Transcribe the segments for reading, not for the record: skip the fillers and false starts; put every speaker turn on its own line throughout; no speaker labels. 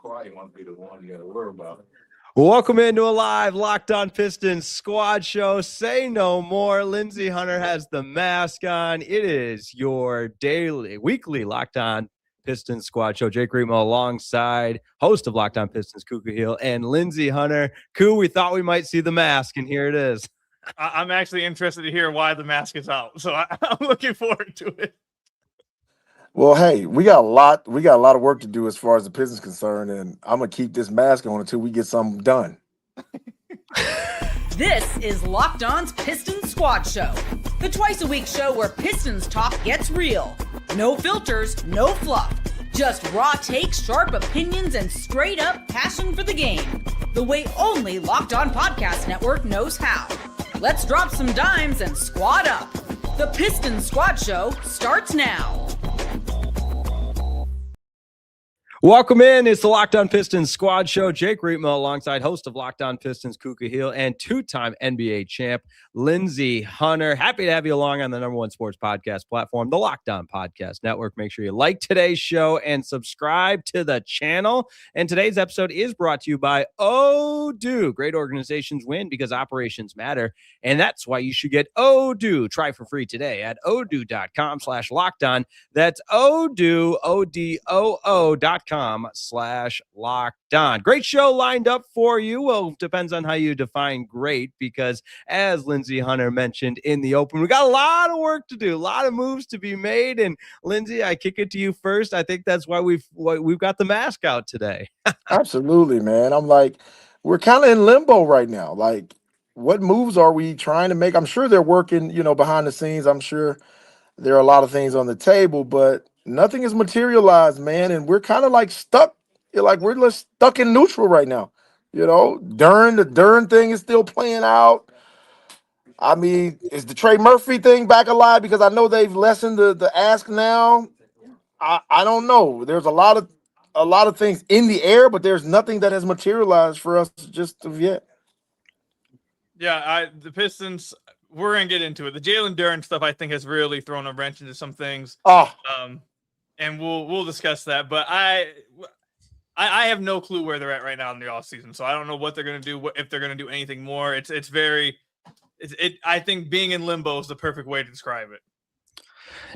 Okorie won't be the one you got to worry about.
Welcome into a live Locked On Pistons squad show. Say no more. Lindsey Hunter has the mask on. It is your weekly Locked On Pistons squad show. Jake Riepma alongside host of Locked On Pistons, Khahil, and Lindsey Hunter. We thought we might see the mask, and here it is.
I'm actually interested to hear why the mask is out, so I'm looking forward to it.
Well, hey, we got a lot of work to do as far as the Pistons concerned, and I'm gonna keep this mask on until we get something done.
This is Locked On's Pistons Squad Show, the twice-a-week show where Pistons talk gets real. No filters, no fluff, just raw takes, sharp opinions, and straight-up passion for the game. The way only Locked On Podcast Network knows how. Let's drop some dimes and squad up. The Pistons Squad Show starts now.
Welcome in. It's the Locked On Pistons squad show. Jake Riepma alongside host of Locked On Pistons, Khahil, and two-time NBA champ, Lindsey Hunter. Happy to have you along on the number one sports podcast platform, the Locked On Podcast Network. Make sure you like today's show and subscribe to the channel. And today's episode is brought to you by Odoo. Great organizations win because operations matter, and that's why you should get Odoo. Try for free today at odoo.com/lockedon. That's Odoo, ODOO.com/lockedon. Great show lined up for you. Well, depends on how you define great, because as Lindsey Hunter mentioned in the open, we got a lot of work to do, a lot of moves to be made. And Lindsey, I kick it to you first. I think that's why we've got the mask out today.
Absolutely, man. I'm like, we're kind of in limbo right now. Like, what moves are we trying to make? I'm sure they're working, behind the scenes. I'm sure there are a lot of things on the table, but nothing is materialized, man, and we're kind of like stuck. We're just stuck in neutral right now. The Duren thing is still playing out. I mean, is the Trey Murphy thing back alive? Because I know they've lessened the ask now. I don't know. There's a lot of things in the air, but there's nothing that has materialized for us just of yet.
Yeah, the Pistons, we're gonna get into it. The Jalen Duren stuff, I think, has really thrown a wrench into some things. And we'll discuss that. But I have no clue where they're at right now in the offseason. So I don't know what they're going to do, if they're going to do anything more. I think being in limbo is the perfect way to describe it.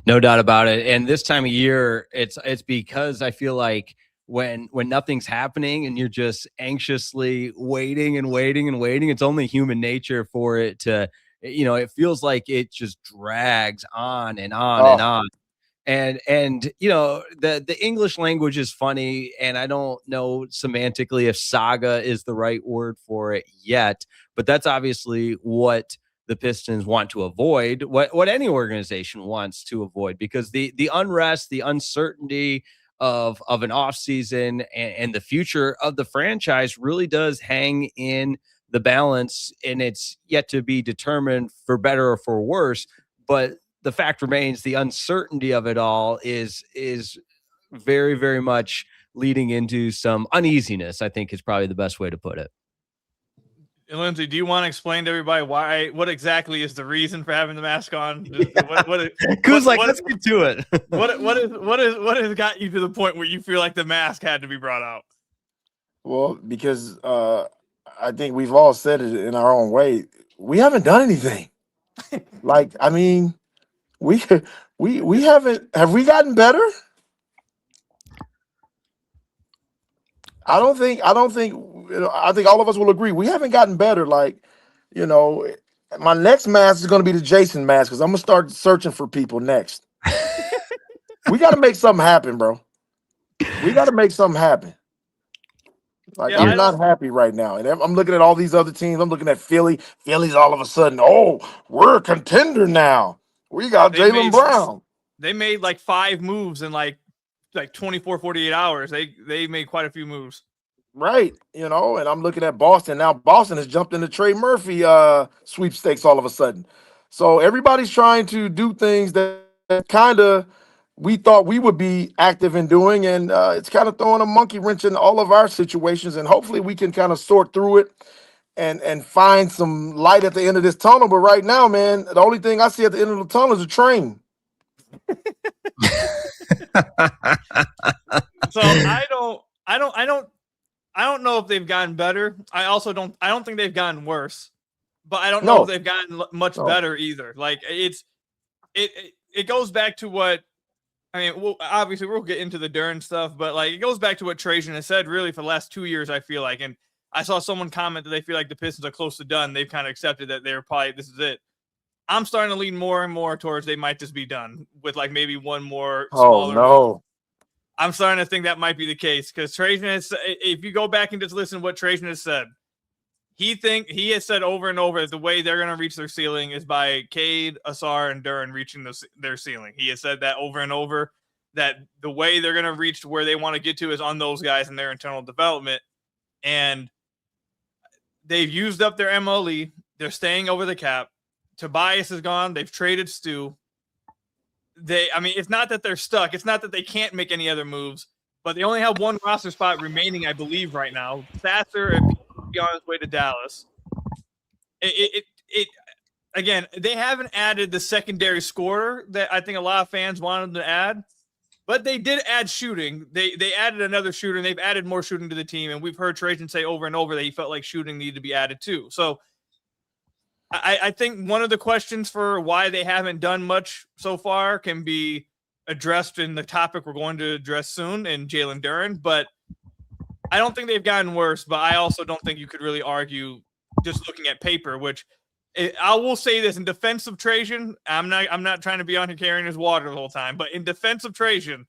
No doubt about it. And this time of year, it's because I feel like when nothing's happening and you're just anxiously waiting, it's only human nature for it to, it feels like it just drags on and on and on. And the English language is funny, and I don't know semantically if saga is the right word for it yet, but that's obviously what the Pistons want to avoid, what any organization wants to avoid, because the unrest, the uncertainty of an offseason and the future of the franchise really does hang in the balance, and it's yet to be determined for better or for worse. But the fact remains, the uncertainty of it all is very, very much leading into some uneasiness, I think is probably the best way to put it.
Lindsey, do you want to explain to everybody what exactly is the reason for having the mask on? Let's
get to it.
What has got you to the point where you feel like the mask had to be brought out?
Well, because I think we've all said it in our own way. We haven't done anything. We haven't. Have we gotten better? I think all of us will agree we haven't gotten better. My next mask is going to be the Jason mask, because I'm going to start searching for people next. We got to make something happen, bro. We got to make something happen. I'm not happy right now. And I'm looking at all these other teams. I'm looking at Philly. Philly's all of a sudden, we're a contender now. We got Jalen Brown.
They made like 5 moves in like 24, 48 hours. They made quite a few moves.
Right. And I'm looking at Boston. Now Boston has jumped into Trey Murphy sweepstakes all of a sudden. So everybody's trying to do things that kind of we thought we would be active in doing. And it's kind of throwing a monkey wrench in all of our situations. And hopefully we can kind of sort through it and find some light at the end of this tunnel. But right now, man, the only thing I see at the end of the tunnel is a train.
So I don't I don't know if they've gotten better. I don't think they've gotten worse, but I don't know if they've gotten much better either. Like it goes back to what, I mean, obviously we'll get into the Duren stuff, but like it goes back to what Trajan has said really for the last 2 years, I feel like. And I saw someone comment that they feel like the Pistons are close to done. They've kind of accepted that this is it. I'm starting to lean more and more towards they might just be done with like maybe one more smaller.
Oh, no.
I'm starting to think that might be the case because Trajan has, if you go back and just listen to what Trajan has said, he has said over and over that the way they're going to reach their ceiling is by Cade, Ausar, and Duren reaching their ceiling. He has said that over and over, that the way they're going to reach to where they want to get to is on those guys and their internal development. And they've used up their MLE. They're staying over the cap. Tobias is gone. They've traded Stu. It's not that they're stuck. It's not that they can't make any other moves, but they only have one roster spot remaining, I believe, right now. Sasser be on his way to Dallas. Again, they haven't added the secondary scorer that I think a lot of fans wanted to add, but they did add shooting. They added another shooter, and they've added more shooting to the team, and we've heard Trajan say over and over that he felt like shooting needed to be added too. So I think one of the questions for why they haven't done much so far can be addressed in the topic we're going to address soon in Jalen Duren, but I don't think they've gotten worse, but I also don't think you could really argue just looking at paper, which I will say this in defense of Trajan. I'm not trying to be on here carrying his water the whole time, but in defense of Trajan,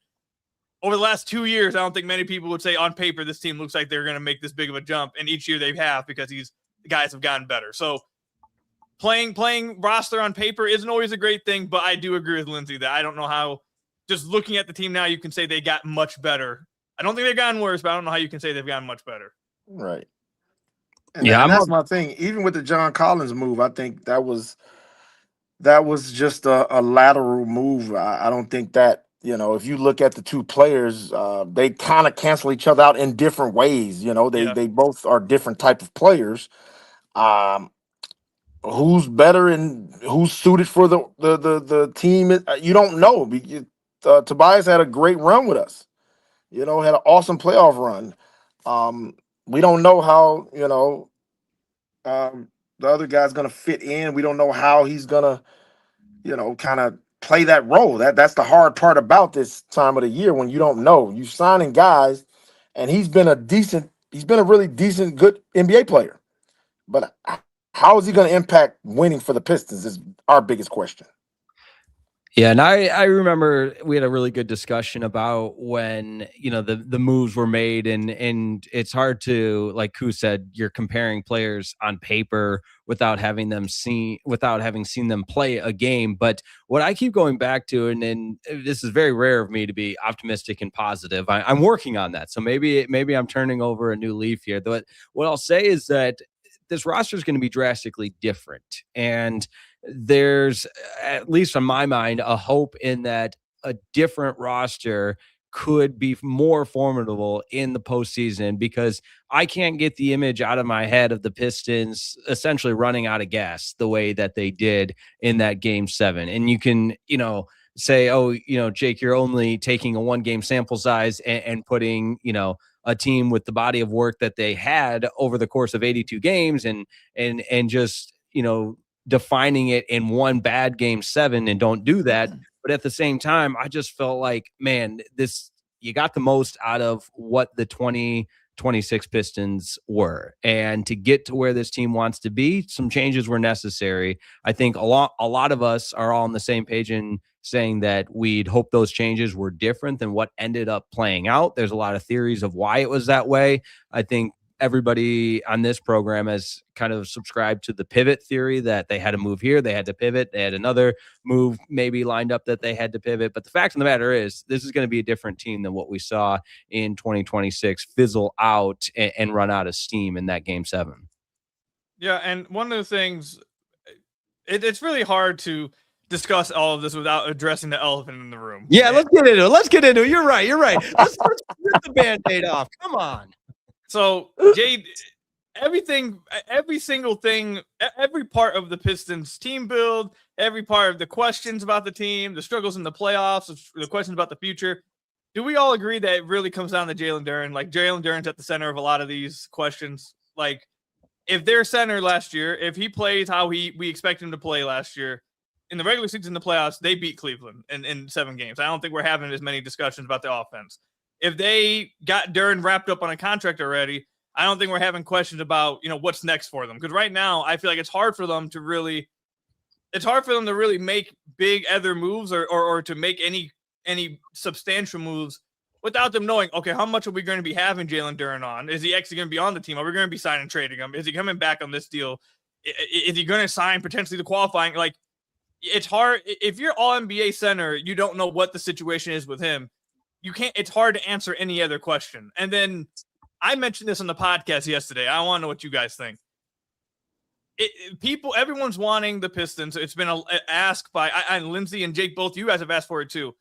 over the last 2 years, I don't think many people would say on paper this team looks like they're going to make this big of a jump, and each year they have because the guys have gotten better. So playing roster on paper isn't always a great thing, but I do agree with Lindsey that I don't know how, just looking at the team now, you can say they got much better. I don't think they've gotten worse, but I don't know how you can say they've gotten much better.
Right. And that's my thing. Even with the John Collins move, I think that was just a lateral move. I don't think that, if you look at the two players, they kind of cancel each other out in different ways. They both are different type of players. Who's better and who's suited for the team? You don't know. Tobias had a great run with us. Had an awesome playoff run. We don't know how, the other guy's going to fit in. We don't know how he's going to, kind of play that role. That's the hard part about this time of the year when you don't know. You're signing guys, and he's been a really decent, good NBA player. But how is he going to impact winning for the Pistons is our biggest question.
Yeah, and I remember we had a really good discussion about when, the moves were made, and it's hard to, like Khahil said, you're comparing players on paper without having seen them play a game. But what I keep going back to, and this is very rare of me to be optimistic and positive, I'm working on that. So maybe I'm turning over a new leaf here. But what I'll say is that this roster is going to be drastically different, and there's, at least on my mind, a hope in that a different roster could be more formidable in the postseason, because I can't get the image out of my head of the Pistons essentially running out of gas the way that they did in that Game 7. And you can, say, oh, Jake, you're only taking a 1-game sample size and putting, a team with the body of work that they had over the course of 82 games and just, defining it in one bad Game 7, and don't do that. But at the same time, I just felt like, man, you got the most out of what the 2026 Pistons were. And to get to where this team wants to be, some changes were necessary. I think a lot of us are all on the same page in saying that we'd hope those changes were different than what ended up playing out. There's a lot of theories of why it was that way. I think everybody on this program has kind of subscribed to the pivot theory, that they had to move here, they had to pivot, they had another move maybe lined up that they had to pivot. But the fact of the matter is, this is going to be a different team than what we saw in 2026 fizzle out and run out of steam in that Game 7.
Yeah, and one of the things, it's really hard to discuss all of this without addressing the elephant in the room.
Yeah, let's get into it. You're right. Let's rip the Band-Aid off. Come on.
So, Jade, every single thing, every part of the Pistons team build, every part of the questions about the team, the struggles in the playoffs, the questions about the future, Do we all agree that it really comes down to Jalen Duren? Like, Jalen Duren's at the center of a lot of these questions. Like, if their center last year, if he plays how we expect him to play last year, in the regular season, in the playoffs, they beat Cleveland in 7 games. I don't think we're having as many discussions about the offense. If they got Duren wrapped up on a contract already, I don't think we're having questions about, what's next for them. Because right now, I feel like it's hard for them to really make big other moves or to make any substantial moves without them knowing, okay, how much are we going to be having Jalen Duren on? Is he actually going to be on the team? Are we going to be signing and trading him? Is he coming back on this deal? Is he going to sign potentially the qualifying? Like, it's hard. If you're all NBA center, you don't know what the situation is with him. It's hard to answer any other question. And then I mentioned this on the podcast yesterday. I want to know what you guys think. Everyone's wanting the Pistons. It's been asked by Lindsey and Jake, both you guys have asked for it too.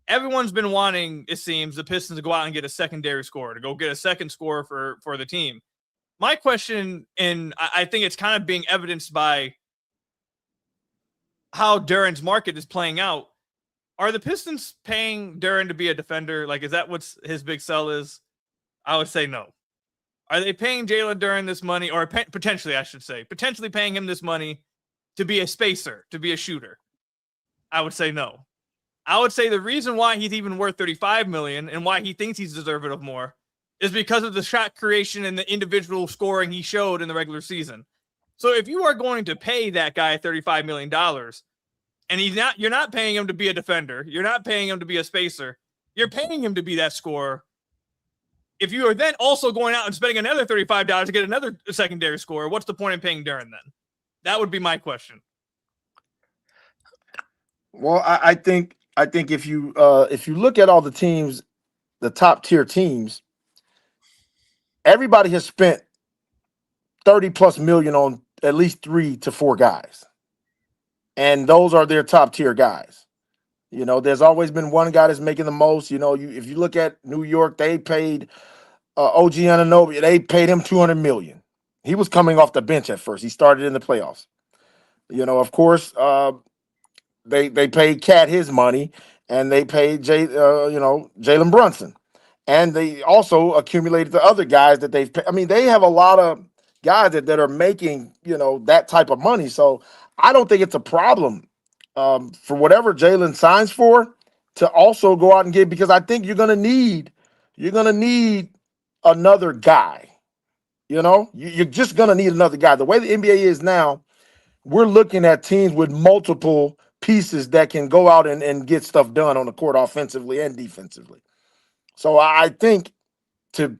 Everyone's been wanting, it seems, the Pistons to go out and get a secondary scorer, to go get a second scorer for the team. My question, and I think it's kind of being evidenced by how Duren's market is playing out. Are the Pistons paying Duren to be a defender? Like, is that what his big sell is? I would say no. Are they paying Jalen Duren this money, or potentially, I should say, potentially paying him this money to be a spacer, to be a shooter? I would say no. I would say the reason why he's even worth $35 million and why he thinks he's deserving of more is because of the shot creation and the individual scoring he showed in the regular season. So if you are going to pay that guy $35 million and you're not paying him to be a defender, you're not paying him to be a spacer, you're paying him to be that scorer. If you are then also going out and spending another $35 to get another secondary scorer, what's the point in paying Duren then? That would be my question.
Well, I think if you look at all the teams, the top tier teams, everybody has spent 30 plus million on at least 3 to 4 guys. And those are their top tier guys. There's always been one guy that's making the most. If you look at New York, they paid OG Anunoby, they paid him $200 million. He was coming off the bench at first. He started in the playoffs. Of course, they paid Cat his money, and they paid Jalen Brunson. And they also accumulated the other guys that they've paid. I mean, they have a lot of guys that are making, that type of money. So I don't think it's a problem for whatever Jalen signs for to also go out and get, because I think you're gonna need another guy. You're just gonna need another guy. The way the NBA is now, we're looking at teams with multiple pieces that can go out and get stuff done on the court offensively and defensively. So I think to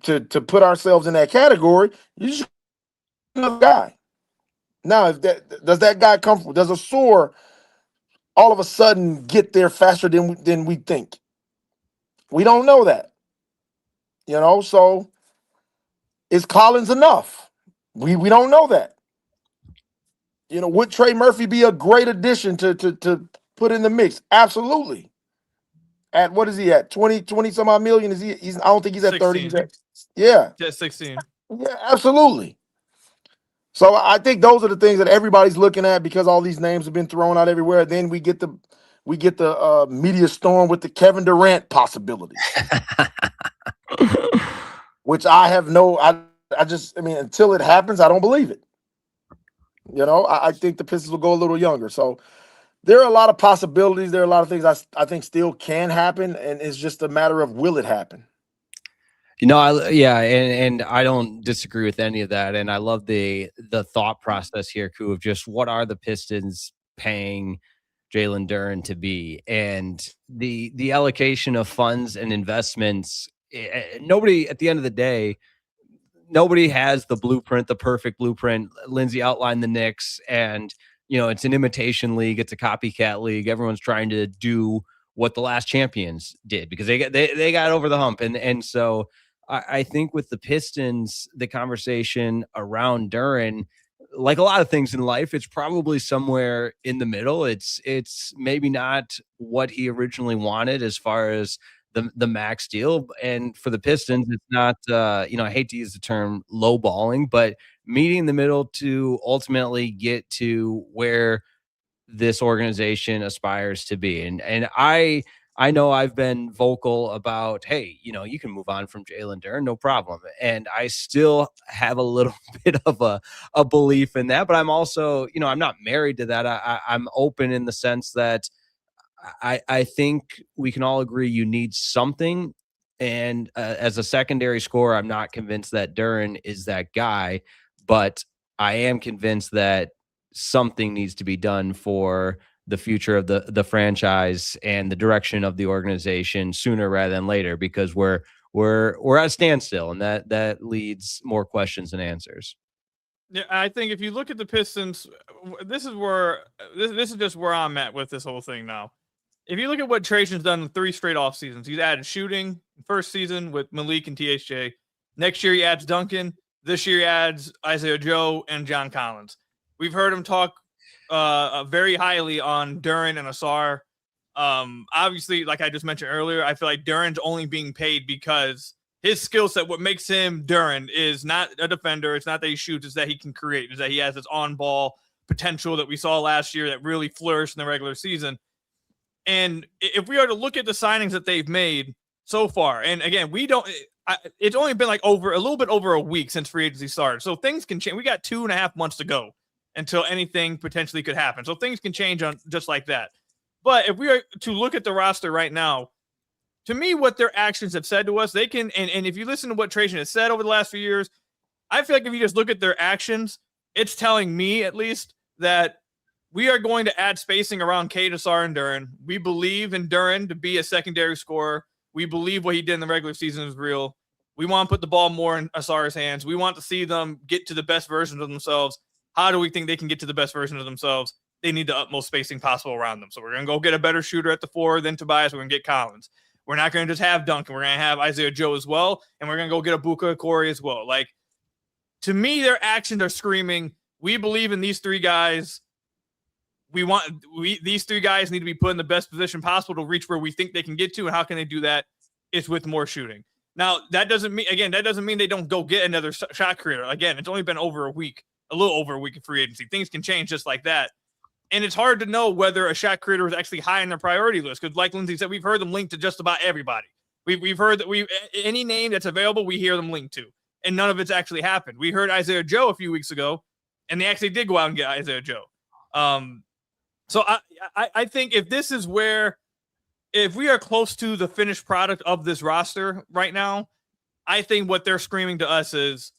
put ourselves in that category, you just another guy. Now, does that guy come from? Does a sore all of a sudden get there faster than we think? We don't know that. So is Collins enough? We don't know that. Would Trey Murphy be a great addition to put in the mix? Absolutely. At what is he at? 20 some odd million? I don't think he's at 30. Yeah.
Just 16.
Yeah, absolutely. So I think those are the things that everybody's looking at, because all these names have been thrown out everywhere. Then we get the media storm with the Kevin Durant possibility, which I have until it happens, I don't believe it. I think the Pistons will go a little younger. So there are a lot of possibilities. There are a lot of things I think still can happen, and it's just a matter of, will it happen?
And I don't disagree with any of that. And I love the thought process here, Khahil, of just what are the Pistons paying Jalen Duren to be, and the allocation of funds and investments. Nobody, at the end of the day, nobody has the blueprint, the perfect blueprint. Lindsey outlined the Knicks, and it's an imitation league. It's a copycat league. Everyone's trying to do what the last champions did because they got over the hump, and so I think with the Pistons, the conversation around Duren, like a lot of things in life, it's probably somewhere in the middle. It's maybe not what he originally wanted as far as the max deal. And for the Pistons, it's not, I hate to use the term lowballing, but meeting in the middle to ultimately get to where this organization aspires to be. And I know I've been vocal about, hey, you can move on from Jalen Duren, no problem. And I still have a little bit of a belief in that, but I'm also, I'm not married to that. I'm open in the sense that I think we can all agree you need something. And as a secondary scorer, I'm not convinced that Duren is that guy, but I am convinced that something needs to be done for the future of the franchise and the direction of the organization sooner rather than later, because we're at a standstill, and that leads more questions than answers.
Yeah, I think if you look at the Pistons, this is just where I'm at with this whole thing now. If you look at what Trajan's done in 3 straight off seasons, he's added shooting first season with Malik and THJ. Next year he adds Duncan. This year he adds Isaiah Joe and John Collins. We've heard him talk very highly on Duren and Ausar. Obviously, like I just mentioned earlier, I feel like Duren's only being paid because his skill set, what makes him Duren, is not a defender. It's not that he shoots. It's that he can create. It's that he has this on-ball potential that we saw last year that really flourished in the regular season. And if we are to look at the signings that they've made so far, and again, it's only been like a little bit over a week since free agency started. So things can change. We got 2.5 months to go until anything potentially could happen. So things can change on just like that. But if we are to look at the roster right now, to me, what their actions have said to us, they can, and if you listen to what Trajan has said over the last few years, I feel like if you just look at their actions, it's telling me at least that we are going to add spacing around Cade, Ausar, and Duren. We believe in Duren to be a secondary scorer. We believe what he did in the regular season is real. We want to put the ball more in Ausar's hands. We want to see them get to the best versions of themselves. How do we think they can get to the best version of themselves? They need the utmost spacing possible around them. So we're going to go get a better shooter at the 4 than Tobias. We're going to get Collins. We're not going to just have Duncan. We're going to have Isaiah Joe as well. And we're going to go get Ebuka Okorie as well. Like, to me, their actions are screaming, we believe in these 3 guys. These 3 guys need to be put in the best position possible to reach where we think they can get to. And how can they do that? It's with more shooting. Now, that doesn't mean they don't go get another shot creator. Again, it's only been over a week, a little over a week of free agency. Things can change just like that. And it's hard to know whether a shot creator is actually high on their priority list. Because like Lindsey said, we've heard them linked to just about everybody. We've heard that any name that's available, we hear them linked to. And none of it's actually happened. We heard Isaiah Joe a few weeks ago, and they actually did go out and get Isaiah Joe. So I think if we are close to the finished product of this roster right now, I think what they're screaming to us is,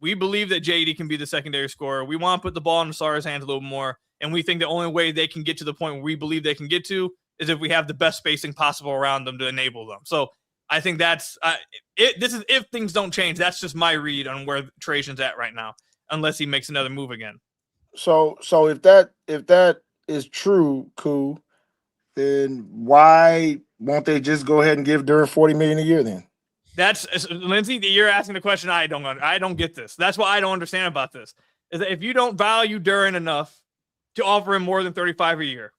we believe that JD can be the secondary scorer. We want to put the ball in Ausar's hands a little more. And we think the only way they can get to the point where we believe they can get to is if we have the best spacing possible around them to enable them. So I think that's this is if things don't change. That's just my read on where Trajan's at right now, unless he makes another move again.
So if that is true, cool, then why won't they just go ahead and give Duren $40 million a year then?
That's Lindsey. You're asking the question. I don't get this. That's what I don't understand about this. Is that if you don't value Duren enough to offer him more than $35 a year,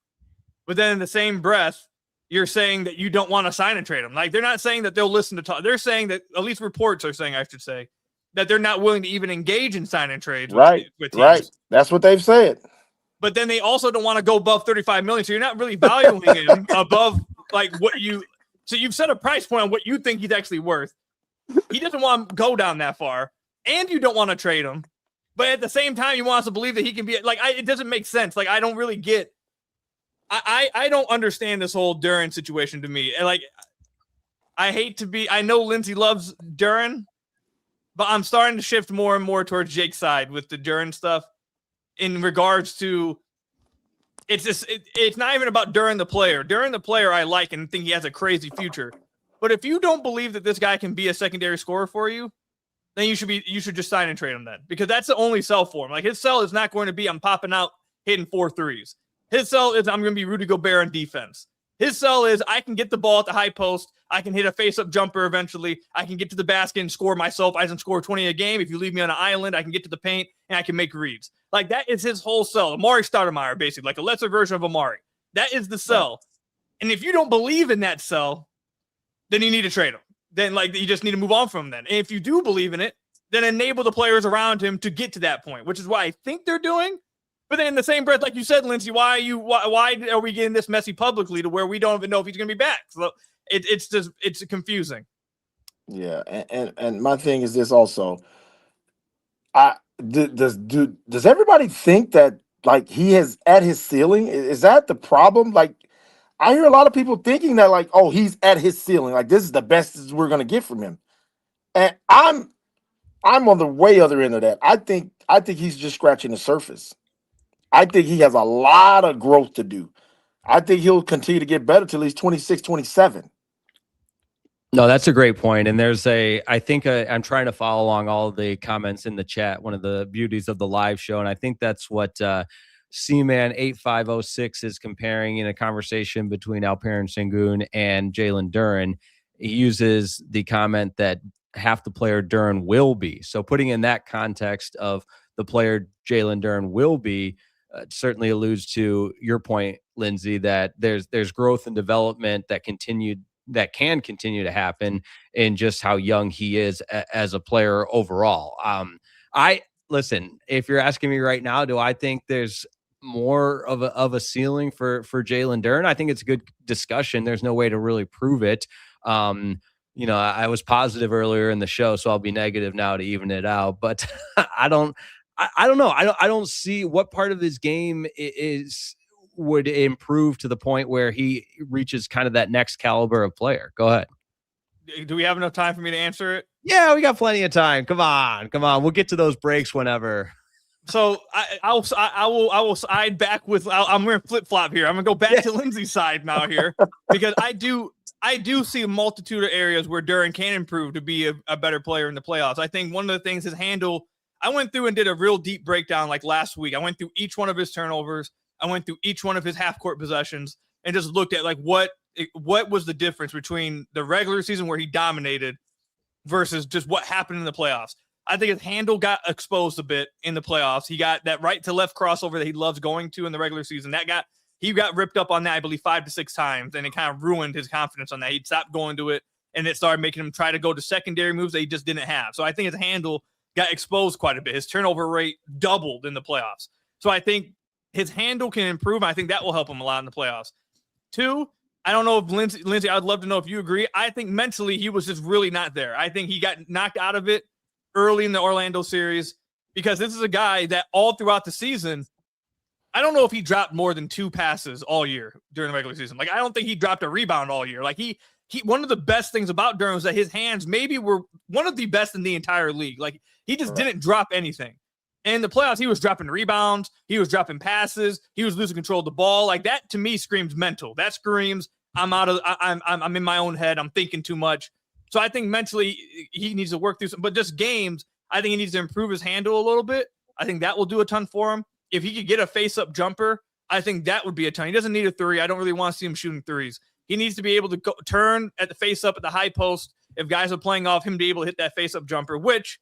but then in the same breath, you're saying that you don't want to sign and trade him. Like, they're not saying that they'll listen to talk. They're saying that, at least reports are saying, I should say, that they're not willing to even engage in sign and trades.
Right.
With
Right. That's what they've said.
But then they also don't want to go above $35 million. So you're not really valuing him above like what you. So you've set a price point on what you think he's actually worth. He doesn't want to go down that far, and you don't want to trade him. But at the same time, you want us to believe that he can be like. It doesn't make sense. Like, I don't really get. I don't understand this whole Duren situation to me. And like, I hate to be. I know Lindsey loves Duren, but I'm starting to shift more and more towards Jake's side with the Duren stuff. In regards to, it's not even about Duren the player. Duren the player I like and think he has a crazy future. But if you don't believe that this guy can be a secondary scorer for you, then you should just sign and trade him then, because that's the only sell for him. Like, his sell is not going to be I'm popping out hitting 4 threes. His sell is I'm going to be Rudy Gobert on defense. His sell is I can get the ball at the high post. I can hit a face-up jumper eventually. I can get to the basket and score myself. I can score 20 a game. If you leave me on an island, I can get to the paint and I can make reads. Like, that is his whole sell. Amari Stoudemire, basically, like a lesser version of Amari. That is the sell. And if you don't believe in that sell, then you need to trade him. Then, like, you just need to move on from him then. And if you do believe in it, then enable the players around him to get to that point, which is what I think they're doing. But then in the same breath, like you said, Lindsey, why are we getting this messy publicly to where we don't even know if he's going to be back? So it's confusing.
Yeah, and my thing is this also. Does everybody think that like he is at his ceiling? Is that the problem? Like, I hear a lot of people thinking that like, oh, he's at his ceiling. Like, this is the best we're gonna get from him. And I'm on the way other end of that. I think he's just scratching the surface. I think he has a lot of growth to do. I think he'll continue to get better till he's 26, 27.
No, that's a great point. And I think I'm trying to follow along all of the comments in the chat, one of the beauties of the live show. And I think that's what C-Man 8506 is comparing in a conversation between Alperen Sengun and Jalen Duren. He uses the comment that half the player Duren will be. So putting in that context of the player Jalen Duren will be, certainly alludes to your point, Lindsey, that there's growth and development that can continue to happen in just how young he is as a player overall. Listen, if you're asking me right now, do I think there's more of a ceiling for Jalen Duren? I think it's a good discussion. There's no way to really prove it. I was positive earlier in the show, so I'll be negative now to even it out. But I don't know. I don't see what part of his game would improve to the point where he reaches kind of that next caliber of player. Go ahead.
Do we have enough time for me to answer it?
Yeah, we got plenty of time. Come on. We'll get to those breaks whenever.
So I will side back with. I'm wearing flip flop here. I'm gonna go back to Lindsey's side now here because I do see a multitude of areas where Duren can improve to be a better player in the playoffs. I think one of the things his handle. I went through and did a real deep breakdown like last week. I went through each one of his turnovers. I went through each one of his half court possessions and just looked at like what was the difference between the regular season where he dominated versus just what happened in the playoffs. I think his handle got exposed a bit in the playoffs. He got that right to left crossover that he loves going to in the regular season. He got ripped up on that, I believe, 5 to 6 times, and it kind of ruined his confidence on that. He'd stopped going to it, and it started making him try to go to secondary moves that he just didn't have. So I think his handle got exposed quite a bit. His turnover rate doubled in the playoffs. So I think his handle can improve. And I think that will help him a lot in the playoffs. 2, I don't know if Lindsey, I'd love to know if you agree. I think mentally he was just really not there. I think he got knocked out of it early in the Orlando series because this is a guy that all throughout the season, I don't know if he dropped more than 2 passes all year during the regular season. Like, I don't think he dropped a rebound all year. Like he one of the best things about Duren was that his hands maybe were one of the best in the entire league. Like, he just didn't drop anything. And in the playoffs, he was dropping rebounds. He was dropping passes. He was losing control of the ball. Like, that to me screams mental. That screams I'm in my own head. I'm thinking too much. So I think mentally he needs to work through some, but just games, I think he needs to improve his handle a little bit. I think that will do a ton for him. If he could get a face-up jumper, I think that would be a ton. He doesn't need a 3. I don't really want to see him shooting 3s. He needs to be able to turn at the face-up at the high post. If guys are playing off him, to be able to hit that face-up jumper, which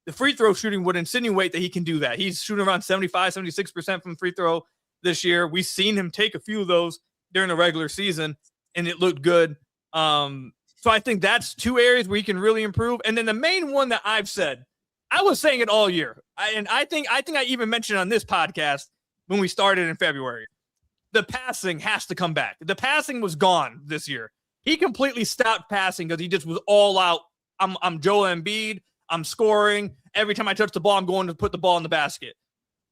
the free throw shooting would insinuate that he can do that. He's shooting around 75, 76% from free throw this year. We've seen him take a few of those during the regular season, and it looked good. So I think that's 2 areas where he can really improve. And then the main one that I've said, I was saying it all year. I think I even mentioned on this podcast when we started in February, the passing has to come back. The passing was gone this year. He completely stopped passing because he just was all out. I'm Joel Embiid. I'm scoring. Every time I touch the ball, I'm going to put the ball in the basket.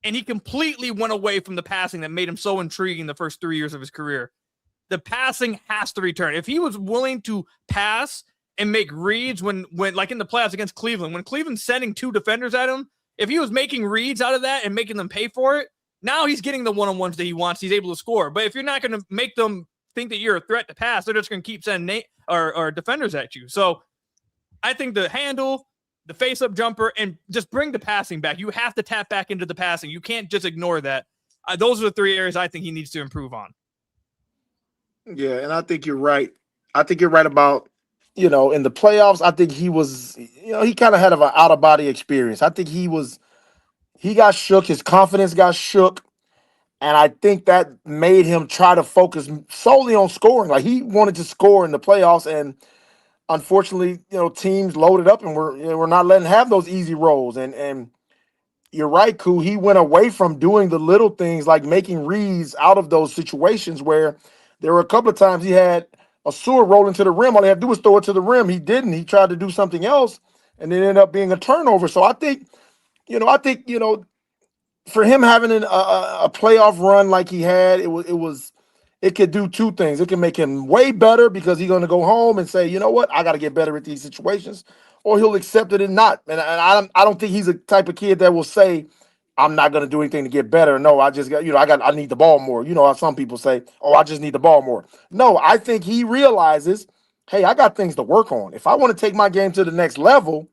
And he completely went away from the passing that made him so intriguing the first 3 years of his career. The passing has to return. If he was willing to pass and make reads when like in the playoffs against Cleveland, when Cleveland's sending 2 defenders at him, if he was making reads out of that and making them pay for it, now he's getting the one-on-ones that he wants. He's able to score. But if you're not going to make them think that you're a threat to pass, they're just going to keep sending or defenders at you. So I think the handle, the face-up jumper, and just bring the passing back. You have to tap back into the passing. You can't just ignore that. Those are the 3 areas I think he needs to improve on.
Yeah, and I think you're right. I think you're right about, in the playoffs, I think he was, he kind of had an out-of-body experience. I think he got shook. His confidence got shook. And I think that made him try to focus solely on scoring. Like, he wanted to score in the playoffs, and unfortunately, teams loaded up and we're not letting him have those easy rolls. And you're right, Koo. He went away from doing the little things like making reads out of those situations where there were a couple of times he had a sewer roll into the rim. All he had to do was throw it to the rim. He didn't. He tried to do something else, and it ended up being a turnover. So I think, for him having a playoff run like he had, it could do two things. It can make him way better because he's going to go home and say, you know what, I got to get better at these situations, or he'll accept it and not. And I don't think he's a type of kid that will say, I'm not going to do anything to get better. No, I just got, I need the ball more. You know how some people say, oh, I just need the ball more. No, I think he realizes, hey, I got things to work on. If I want to take my game to the next level,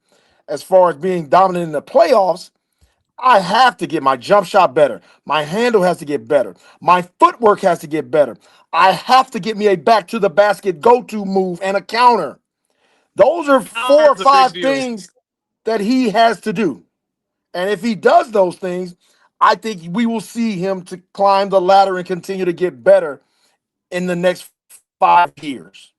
as far as being dominant in the playoffs, I have to get my jump shot better. My handle has to get better. My footwork has to get better. I have to get me a back to the basket go-to move and a counter. Those are 4 or 5 things that he has to do. And if he does those things, I think we will see him to climb the ladder and continue to get better in the next 5 years.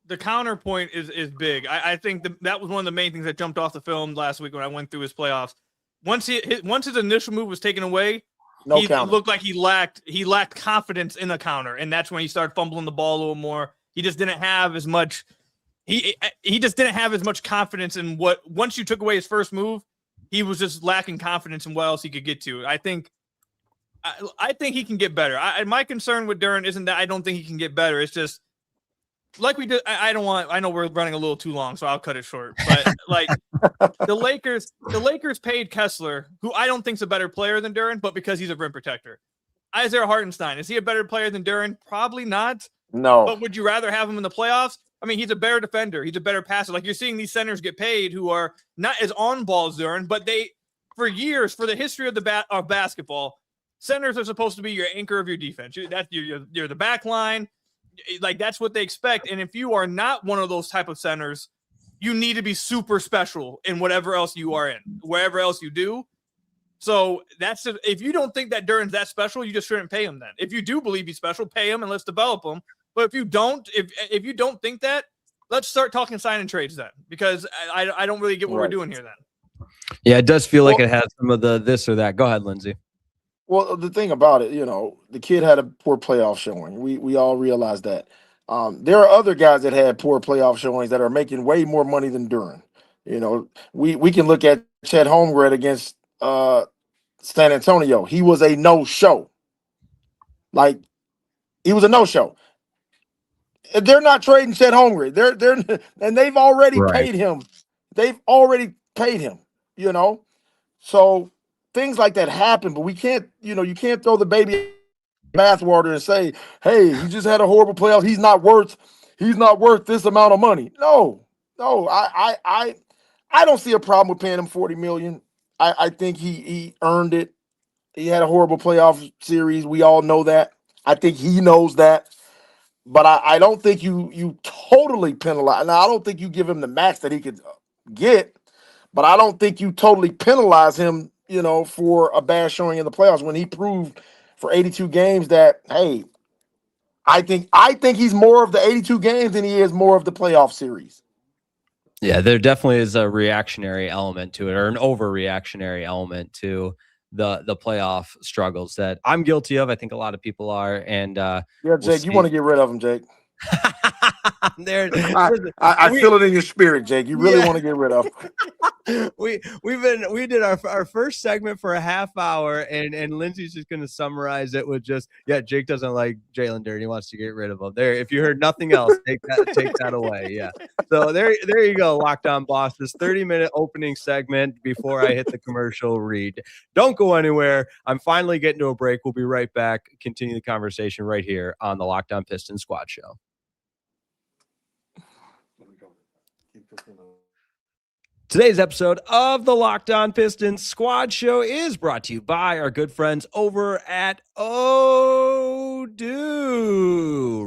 The counterpoint is big. I think that was one of the main things that jumped off the film last week when I went through his playoffs. Once his initial move was taken away, he looked like he lacked confidence in the counter, and that's when he started fumbling the ball a little more. He just didn't have as much. He just didn't have as much confidence in what. Once you took away his first move, he was just lacking confidence in what else he could get to. I think he can get better. My concern with Duren isn't that I don't think he can get better. It's just like we did. I know we're running a little too long, so I'll cut it short. But like the Lakers paid Kessler, who I don't think is a better player than Duren, but because he's a rim protector. Isaiah Hartenstein, is he a better player than Duren? Probably not.
No.
But would you rather have him in the playoffs? I mean, he's a better defender. He's a better passer. Like you're seeing these centers get paid who are not as on ball as Duren, but they, for years, for the history of of basketball, centers are supposed to be your anchor of your defense. You're the back line. Like that's what they expect. And if you are not one of those type of centers, you need to be super special in whatever else you are in, wherever else you do. So if you don't think that Duren's that special, you just shouldn't pay him then. If you do believe he's special, pay him and let's develop him. But if you don't think that, let's start talking sign and trades then, because I don't really get what we're doing here then.
Yeah, it does feel like it has some of the this or that. Go ahead, Lindsey.
Well, the thing about it, the kid had a poor playoff showing. We all realize that. There are other guys that had poor playoff showings that are making way more money than Duren. We can look at Chet Holmgren against San Antonio. He was a no-show. Like, he was a no-show. They're not trading Chet Holmgren. And they've already paid him. They've already paid him, So things like that happen, but we can't, you can't throw the baby bathwater and say, hey, he just had a horrible playoff. He's not worth this amount of money. No, I don't see a problem with paying him $40 million. I think he earned it. He had a horrible playoff series. We all know that. I think he knows that. But I don't think you totally penalize. Now, I don't think you give him the max that he could get, but I don't think you totally penalize him, for a bad showing in the playoffs when he proved for 82 games that, hey, I think he's more of the 82 games than he is more of the playoff series.
Yeah, there definitely is a reactionary element to it, or an overreactionary element to the playoff struggles that I'm guilty of. I think a lot of people are. And
Jake, you want to get rid of him, Jake. I feel it in your spirit, Jake. You really want to get rid of him.
we did our first segment for a half hour, and Lindsey's just going to summarize it with just, Jake doesn't like Jalen Duren. He wants to get rid of him. There, if you heard nothing else, take that away. Yeah. So there you go. Locked On Boss, this 30-minute opening segment before I hit the commercial read. Don't go anywhere. I'm finally getting to a break. We'll be right back. Continue the conversation right here on the Locked On Pistons Squad Show. Today's episode of the Locked On Pistons Squad Show is brought to you by our good friends over at Odoo.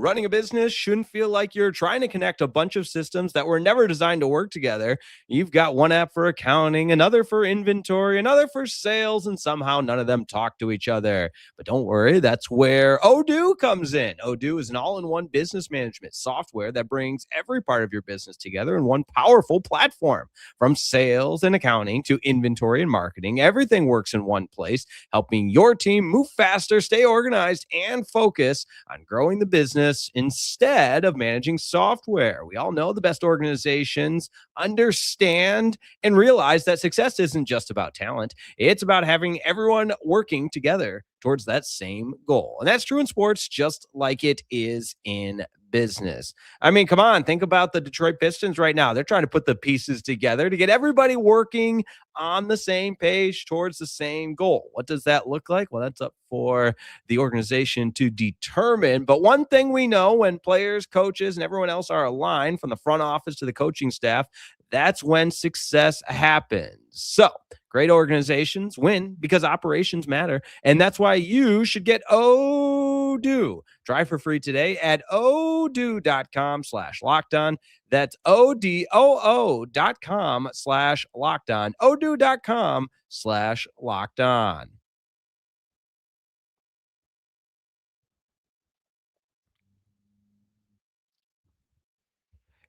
Running a business shouldn't feel like you're trying to connect a bunch of systems that were never designed to work together. You've got one app for accounting, another for inventory, another for sales, and somehow none of them talk to each other. But don't worry, that's where Odoo comes in. Odoo is an all-in-one business management software that brings every part of your business together in one powerful platform. From sales and accounting to inventory and marketing, everything works in one place, helping your team move faster, stay organized, and focus on growing the business instead of managing software. We all know the best organizations understand and realize that success isn't just about talent. It's about having everyone working together towards that same goal. And that's true in sports, just like it is in business. I mean, come on, think about the Detroit Pistons right now. They're trying to put the pieces together to get everybody working on the same page towards the same goal. What does that look like? Well, that's up for the organization to determine. But one thing we know, when players, coaches, and everyone else are aligned from the front office to the coaching staff, that's when success happens. So great organizations win because operations matter. And that's why you should get Odoo. Try for free today at odoo.com/lockedon. That's odoo.com/lockedon. odoo.com/lockedon.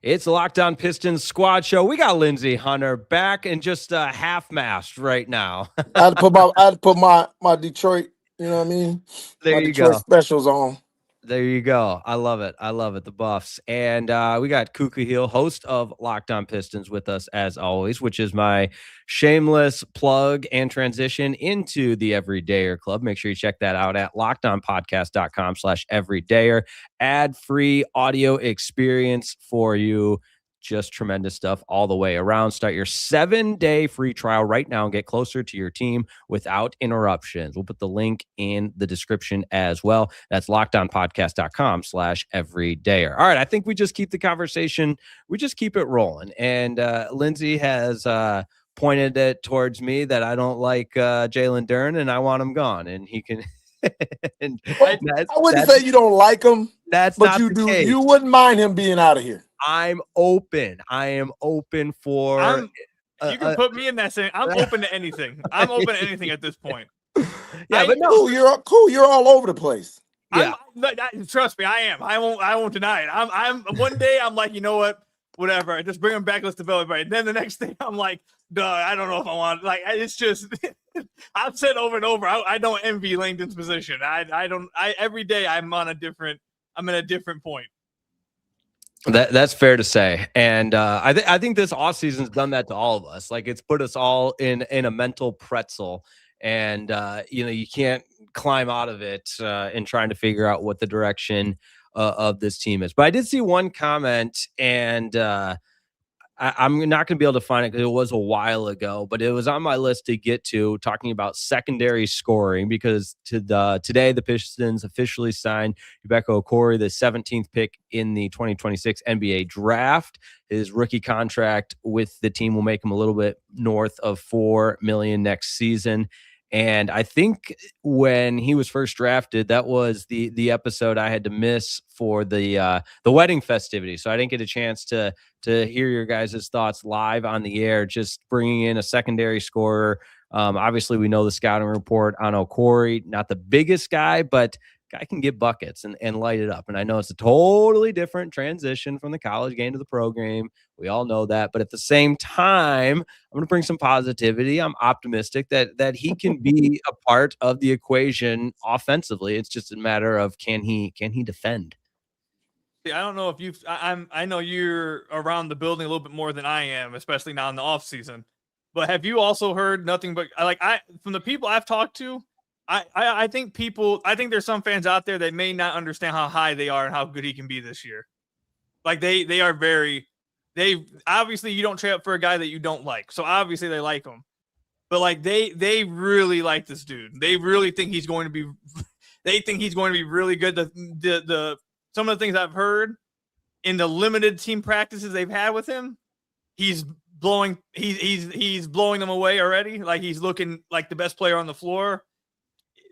It's the Locked On Pistons Squad Show. We got Lindsey Hunter back and just half-mast right now.
I had to put my Detroit, you know what I mean?
There
my
you
Detroit
go.
specials on.
There you go. I love it. I love it. The Buffs. And we got Khahil, host of Locked On Pistons, with us as always, which is my shameless plug and transition into the Everydayer Club. Make sure you check that out at lockedonpodcast.com/everydayer. Ad-free audio experience for you. Just tremendous stuff all the way around. Start your 7-day free trial right now and get closer to your team without interruptions. We'll put the link in the description as well. That's lockedonpodcast.com/everydayer. All right. I think we just keep the conversation. We just keep it rolling. And Lindsey has pointed it towards me that I don't like Jalen Duren and I want him gone. And he can. And
I wouldn't say you don't like him.
That's
but
not
you
the
do.
case.
You wouldn't mind him being out of here.
I'm open. I am open for.
You can put me in that same. I'm open to anything. I'm open to anything at this point.
Yeah, but no,
cool. You're cool. You're all over the place.
Yeah,
trust me, I am. I won't deny it. I'm one day I'm like, you know what, whatever. Just bring him back. Let's develop everybody. And then the next thing I'm like, duh, I don't know if I want. Like, it's just. I've said over and over. I don't envy Langdon's position. I don't. Every day I'm in a different point.
That's fair to say. And I think this offseason's done that to all of us. Like, it's put us all in a mental pretzel. And, you can't climb out of it in trying to figure out what the direction of this team is. But I did see one comment, and I'm not going to be able to find it because it was a while ago, but it was on my list to get to, talking about secondary scoring, because today the Pistons officially signed Ebuka Okorie, the 17th pick in the 2026 NBA draft. His rookie contract with the team will make him a little bit north of $4 million next season. And I think when he was first drafted, that was the episode I had to miss for the wedding festivity. So I didn't get a chance to hear your guys' thoughts live on the air, just bringing in a secondary scorer. Obviously, we know the scouting report on Okorie, not the biggest guy, but guy can get buckets and light it up. And I know it's a totally different transition from the college game to the pro game. We all know that. But at the same time, I'm going to bring some positivity. I'm optimistic that he can be a part of the equation offensively. It's just a matter of can he defend?
I don't know if you've. I know you're around the building a little bit more than I am, especially now in the off season. But have you also heard nothing but from the people I've talked to? I think there's some fans out there that may not understand how high they are and how good he can be this year. Like they obviously you don't trade up for a guy that you don't like. So obviously they like him. But like they really like this dude. They really think he's going to be really good. The some of the things I've heard in the limited team practices they've had with him, he's blowing them away already. Like, he's looking like the best player on the floor.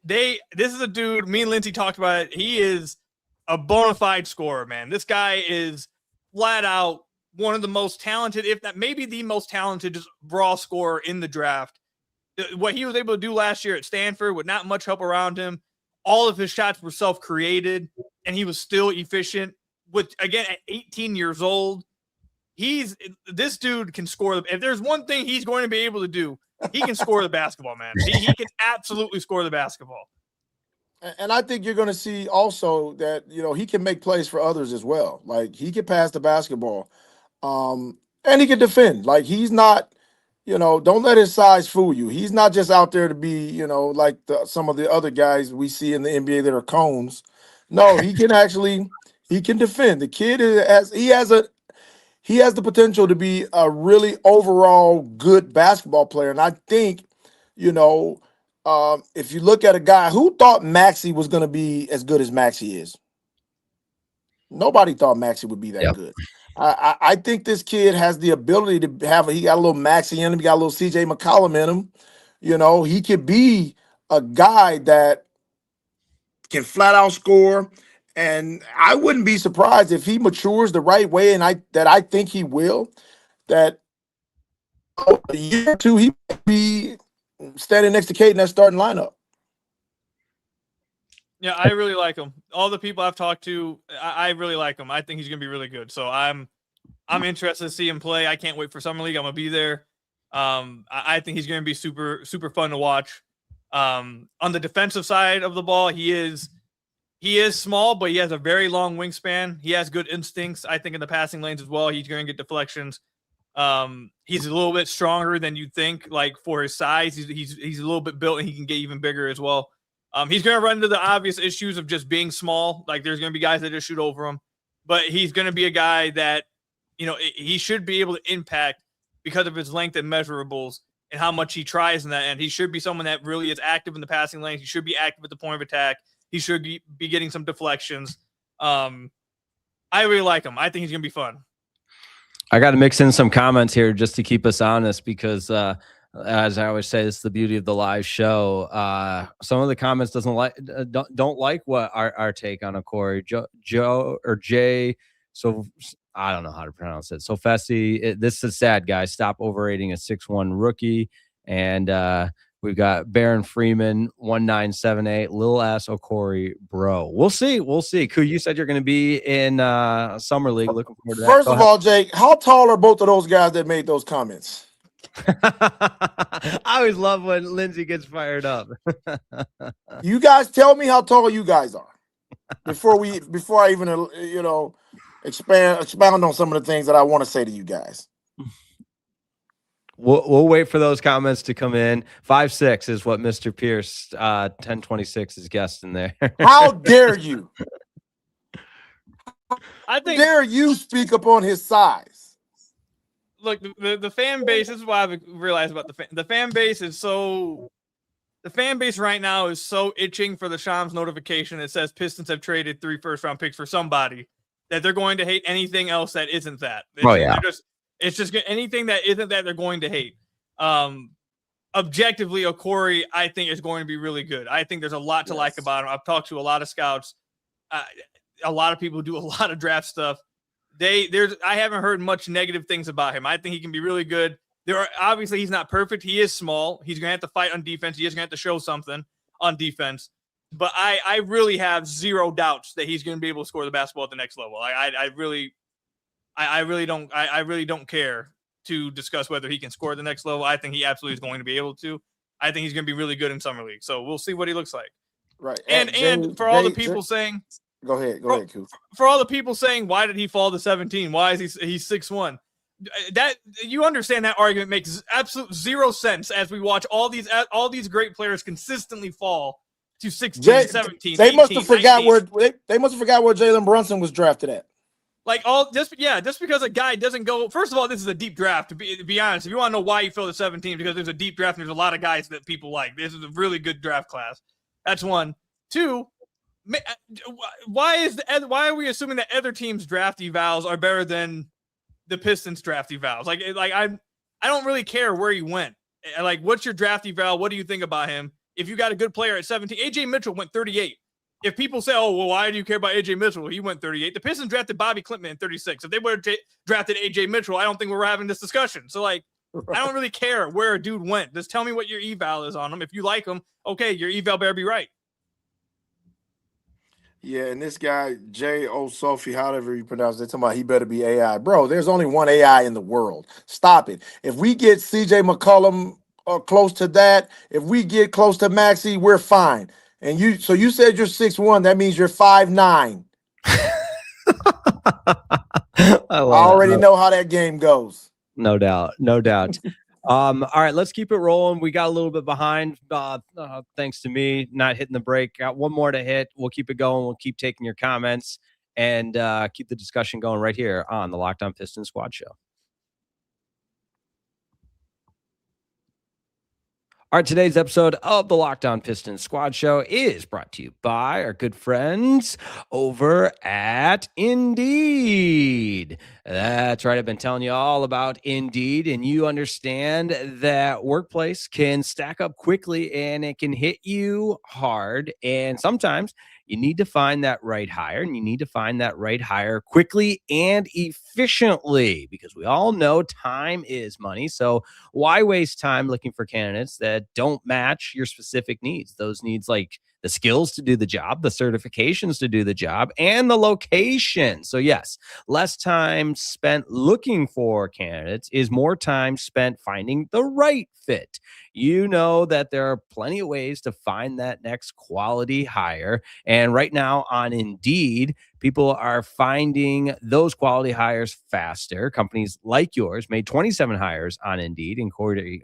This is a dude, me and Lindsey talked about it. He is a bona fide scorer, man. This guy is flat out one of the most talented, if not maybe the most talented, just raw scorer in the draft. What he was able to do last year at Stanford with not much help around him, all of his shots were self-created, and he was still efficient. With, again, at 18 years old, this dude can score. If there's one thing he's going to be able to do, he can score the basketball, man. He can absolutely score the basketball.
And I think you're going to see also that, he can make plays for others as well. Like, he can pass the basketball, and he can defend. Like, he's not, don't let his size fool you. He's not just out there to be, like some of the other guys we see in the NBA that are cones. No, he can defend. The kid has the potential to be a really overall good basketball player. And I think, if you look at a guy who thought Maxey was going to be as good as Maxey is, nobody thought Maxey would be that good. I think this kid has the ability to he got a little Maxey in him, he got a little CJ McCollum in him. He could be a guy that can flat out score. And I wouldn't be surprised if he matures the right way, and I think he will, that a year or two he might be standing next to Kate in that starting lineup.
Yeah, I really like him. All the people I've talked to, I really like him. I think he's going to be really good. So I'm interested to see him play. I can't wait for Summer League. I'm going to be there. I think he's going to be super, super fun to watch. On the defensive side of the ball, he is small, but he has a very long wingspan. He has good instincts, I think, in the passing lanes as well. He's going to get deflections. He's a little bit stronger than you'd think, like for his size. He's a little bit built, and he can get even bigger as well. He's going to run into the obvious issues of just being small. Like, there's going to be guys that just shoot over him. But he's going to be a guy that, he should be able to impact because of his length and measurables and how much he tries in that end. He should be someone that really is active in the passing lanes. He should be active at the point of attack. He should be getting some deflections. I really like him. I think he's going to be fun.
I got to mix in some comments here just to keep us honest because, as I always say, this is the beauty of the live show. Some of the comments don't like what our take on Okorie. Joe or Jay. So I don't know how to pronounce it. So Fessy, this is sad, guys. Stop overrating a 6'1" rookie. And we've got Baron Freeman 1978, Lil Ass Okorie, bro. We'll see. Khahil, you said you're going to be in Summer League. Looking forward to that.
First of all, Jake, how tall are both of those guys that made those comments?
I always love when Lindsey gets fired up.
You guys tell me how tall you guys are before I even expound on some of the things that I want to say to you guys.
We'll wait for those comments to come in. 5'6" is what Mr. Pierce 1026 is guessing there.
How dare you?
I think.
How dare you speak up on his size?
Look, the fan base. This is what I've realized about the fan base is so. The fan base right now is so itching for the Shams notification that says Pistons have traded 3 first-round picks for somebody that they're going to hate anything else that isn't that. It's just anything that isn't that they're going to hate. Objectively, Okorie, I think, is going to be really good. I think there's a lot to like about him. I've talked to a lot of scouts, a lot of people who do a lot of draft stuff. I haven't heard much negative things about him. I think he can be really good. Obviously, he's not perfect. He is small. He's going to have to fight on defense. He is going to have to show something on defense. But I really have zero doubts that he's going to be able to score the basketball at the next level. I really don't care to discuss whether he can score at the next level. I think he absolutely is going to be able to. I think he's going to be really good in Summer League. So we'll see what he looks like.
Right.
And for all the people saying,
go ahead, Coop.
For all the people saying, why did he fall to 17? Why is he's 6'1"? That you understand that argument makes absolute zero sense as we watch all these great players consistently fall to 16, 17.
They
18,
must have forgot
19.
where Jalen Brunson was drafted at.
Just because a guy doesn't go. First of all, this is a deep draft. To be honest, if you want to know why you fell to 17, because there's a deep draft and there's a lot of guys that people like. This is a really good draft class. That's one. Two. Why are we assuming that other teams' draft evals are better than the Pistons' draft evals? I don't really care where he went. Like, what's your draft eval? What do you think about him? If you got a good player at 17, AJ Mitchell went 38. If people say, oh, well, why do you care about AJ Mitchell? He went 38. The Pistons drafted Bobby Clintman in 36. If they would have drafted AJ Mitchell, I don't think we're having this discussion. So, I don't really care where a dude went. Just tell me what your eval is on him. If you like him, okay, your eval better be right.
Yeah, and this guy, J. O. Sophie, however you pronounce it, talking about he better be AI. Bro, there's only one AI in the world. Stop it. If we get CJ McCollum close to that, if we get close to Maxey, we're fine. And you said you're 6'1", that means you're 5'9". I already know how that game goes.
No doubt. No doubt. All right, let's keep it rolling. We got a little bit behind, thanks to me not hitting the break. Got one more to hit. We'll keep it going. We'll keep taking your comments and keep the discussion going right here on the Locked On Pistons Squad Show. All right, today's episode of the Locked On Pistons Squad Show is brought to you by our good friends over at Indeed. That's right. I've been telling you all about Indeed, and you understand that workplace can stack up quickly and it can hit you hard. And sometimes you need to find that right hire, and you need to find that right hire quickly and efficiently, because we all know time is money. So why waste time looking for candidates that don't match your specific needs? Those needs like the skills to do the job, the certifications to do the job, and the location. So yes, less time spent looking for candidates is more time spent finding the right fit. You know that there are plenty of ways to find that next quality hire. And right now on Indeed, people are finding those quality hires faster. Companies like yours made 27 hires on Indeed,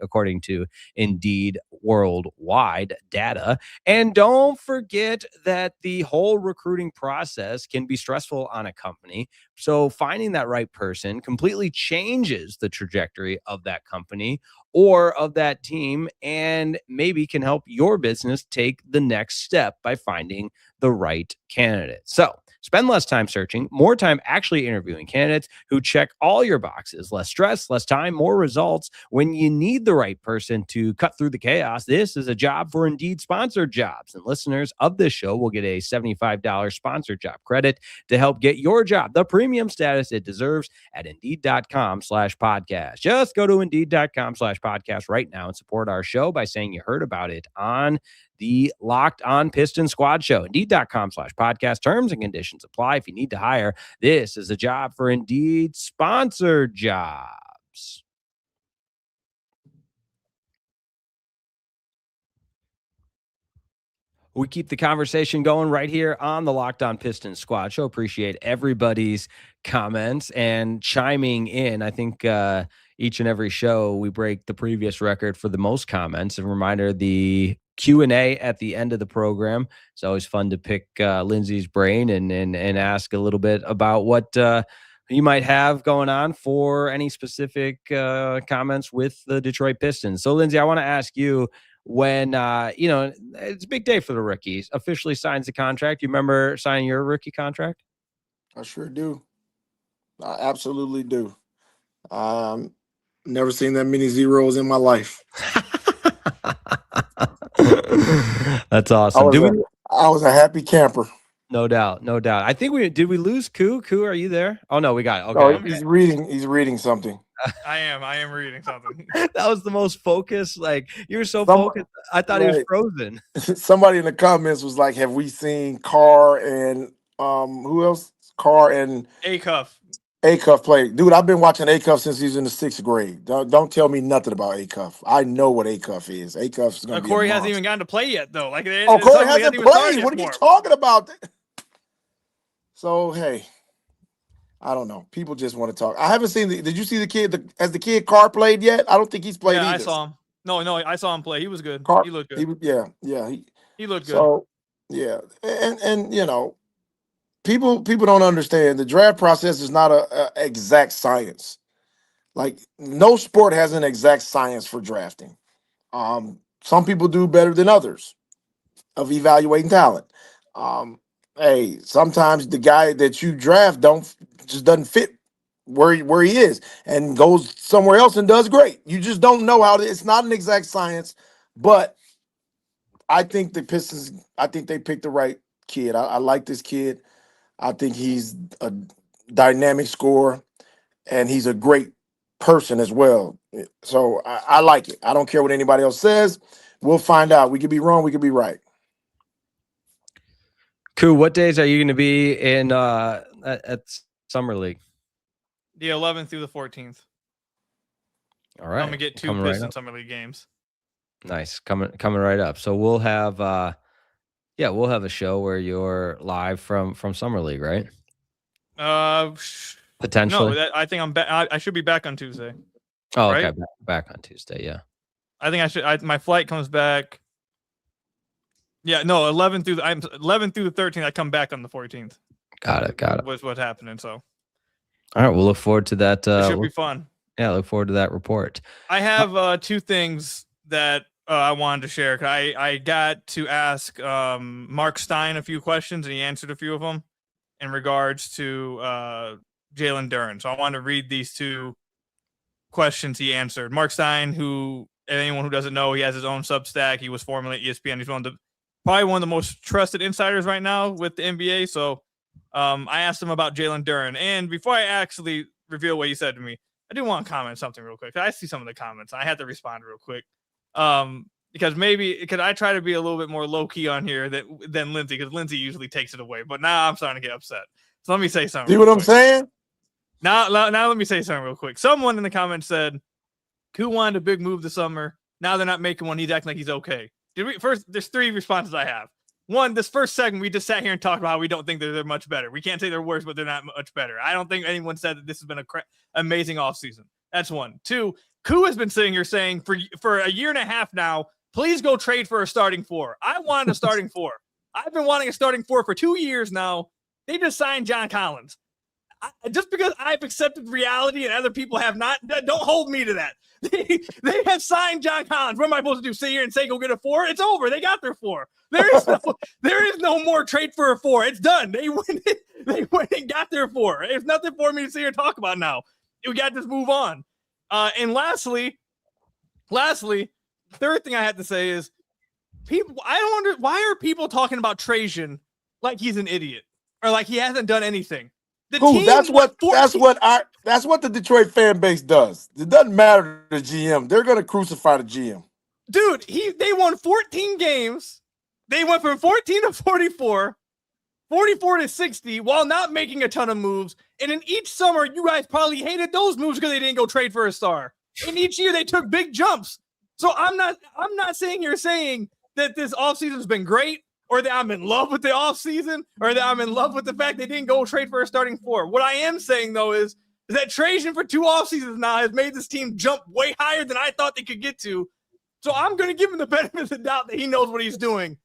according to Indeed worldwide data. And don't forget that the whole recruiting process can be stressful on a company. So finding that right person completely changes the trajectory of that company or of that team, and maybe can help your business take the next step by finding the right candidate. So spend less time searching, more time actually interviewing candidates who check all your boxes. Less stress, less time, more results. When you need the right person to cut through the chaos, this is a job for Indeed sponsored jobs. And listeners of this show will get a $75 sponsored job credit to help get your job the premium status it deserves at Indeed.com/podcast. Just go to Indeed.com/podcast right now and support our show by saying you heard about it on the Locked On Pistons Squad Show. Indeed.com/podcast. Terms and conditions apply. If you need to hire, this is a job for Indeed sponsored jobs. We keep the conversation going right here on the Locked On Pistons Squad Show. Appreciate everybody's comments and chiming in. I think each and every show we break the previous record for the most comments. A reminder, the Q&A at the end of the program. It's always fun to pick Lindsey's brain and ask a little bit about what you might have going on for any specific comments with the Detroit Pistons. So, Lindsey, I want to ask you, when it's a big day for the rookies, officially signs the contract. You remember signing your rookie contract?
I sure do. I absolutely do. Never seen that many zeros in my life.
That's awesome.
I was a happy camper.
No doubt. No doubt. I think we lose Khahil? Khahil, are you there? Oh no, we got it. Okay.
Oh, he's reading something.
I am reading something.
That was the most focused. Like, you were so focused. I thought he was frozen.
Somebody in the comments was like, have we seen Carr and who else? Carr and Acuff play. Dude, I've been watching Acuff since he's in the 6th grade. Don't tell me nothing about Acuff. I know what Acuff is. Acuff's going to be
Corey hasn't even gotten to play yet, though. Like,
Corey hasn't played. What are you talking about? So, hey, I don't know. People just want to talk. I haven't seen did you see the kid? Has the kid Carr played yet? I don't think he's played either.
I saw him. No, I saw him play. He was good. He looked good.
He
looked good.
So, yeah. And people don't understand the draft process is not a exact science. Like, no sport has an exact science for drafting. Some people do better than others of evaluating talent. Hey, sometimes the guy that you draft doesn't fit where he is and goes somewhere else and does great. You just don't know how it's not an exact science, but I think the Pistons, they picked the right kid. I like this kid. I think he's a dynamic scorer and he's a great person as well. So I like it. I don't care what anybody else says. We'll find out. We could be wrong. We could be right.
Cool. What days are you going to be in at Summer League?
The 11th through the 14th.
All right.
I'm gonna get 2
Coming
Pistons
right
Summer League games.
Nice. Coming right up. So we'll have we'll have a show where you're live from Summer League, right? Potentially.
No, I think I'm back. I should be back on Tuesday.
Oh,
right?
okay. Back on Tuesday. Yeah.
I think I should. My flight comes back. Yeah, no, 11 through the 13th. I come back on the 14th.
Got it.
Was what's happening. So.
All right. We'll look forward to that.
It should be fun.
Yeah, look forward to that report.
I have 2 things that I wanted to share. I got to ask Mark Stein a few questions, and he answered a few of them in regards to Jalen Duren. So I wanted to read these 2 questions he answered. Mark Stein, who anyone who doesn't know, he has his own Substack. He was formerly at ESPN. He's probably one of the most trusted insiders right now with the NBA. So I asked him about Jalen Duren. And before I actually reveal what he said to me, I do want to comment something real quick. I see some of the comments. I had to respond real quick. Because I try to be a little bit more low key on here than Lindsey, because Lindsey usually takes it away. But now I'm starting to get upset. So let me say something.
See what I'm saying?
Now let me say something real quick. Someone in the comments said, "Who wanted a big move this summer? Now they're not making one. He's acting like he's okay." There's 3 responses I have. One, this first segment, we just sat here and talked about how we don't think they're much better. We can't say they're worse, but they're not much better. I don't think anyone said that this has been an amazing offseason. That's 1. 2, Khahil has been sitting here saying for a year and a half now, please go trade for a starting 4. I wanted a starting 4. I've been wanting a starting 4 for 2 years now. They just signed John Collins. Just because I've accepted reality and other people have not, don't hold me to that. They have signed John Collins. What am I supposed to do? Sit here and say go get a 4? It's over. They got their 4. There is no more trade for a 4. It's done. They went and got their 4. There's nothing for me to sit here and talk about now. We got to just move on. And lastly, third thing I have to say is people. I don't why are people talking about Trajan like he's an idiot or like he hasn't done anything.
That's what the Detroit fan base does. It doesn't matter to the GM. They're going to crucify the GM.
Dude, they won 14 games. They went from 14 to 44, 44 to 60 while not making a ton of moves. And in each summer, you guys probably hated those moves because they didn't go trade for a star. And each year they took big jumps. So I'm not saying that this offseason has been great, or that I'm in love with the offseason, or that I'm in love with the fact they didn't go trade for a starting 4. What I am saying, though, is that Trajan for 2 offseasons now has made this team jump way higher than I thought they could get to. So I'm going to give him the benefit of the doubt that he knows what he's doing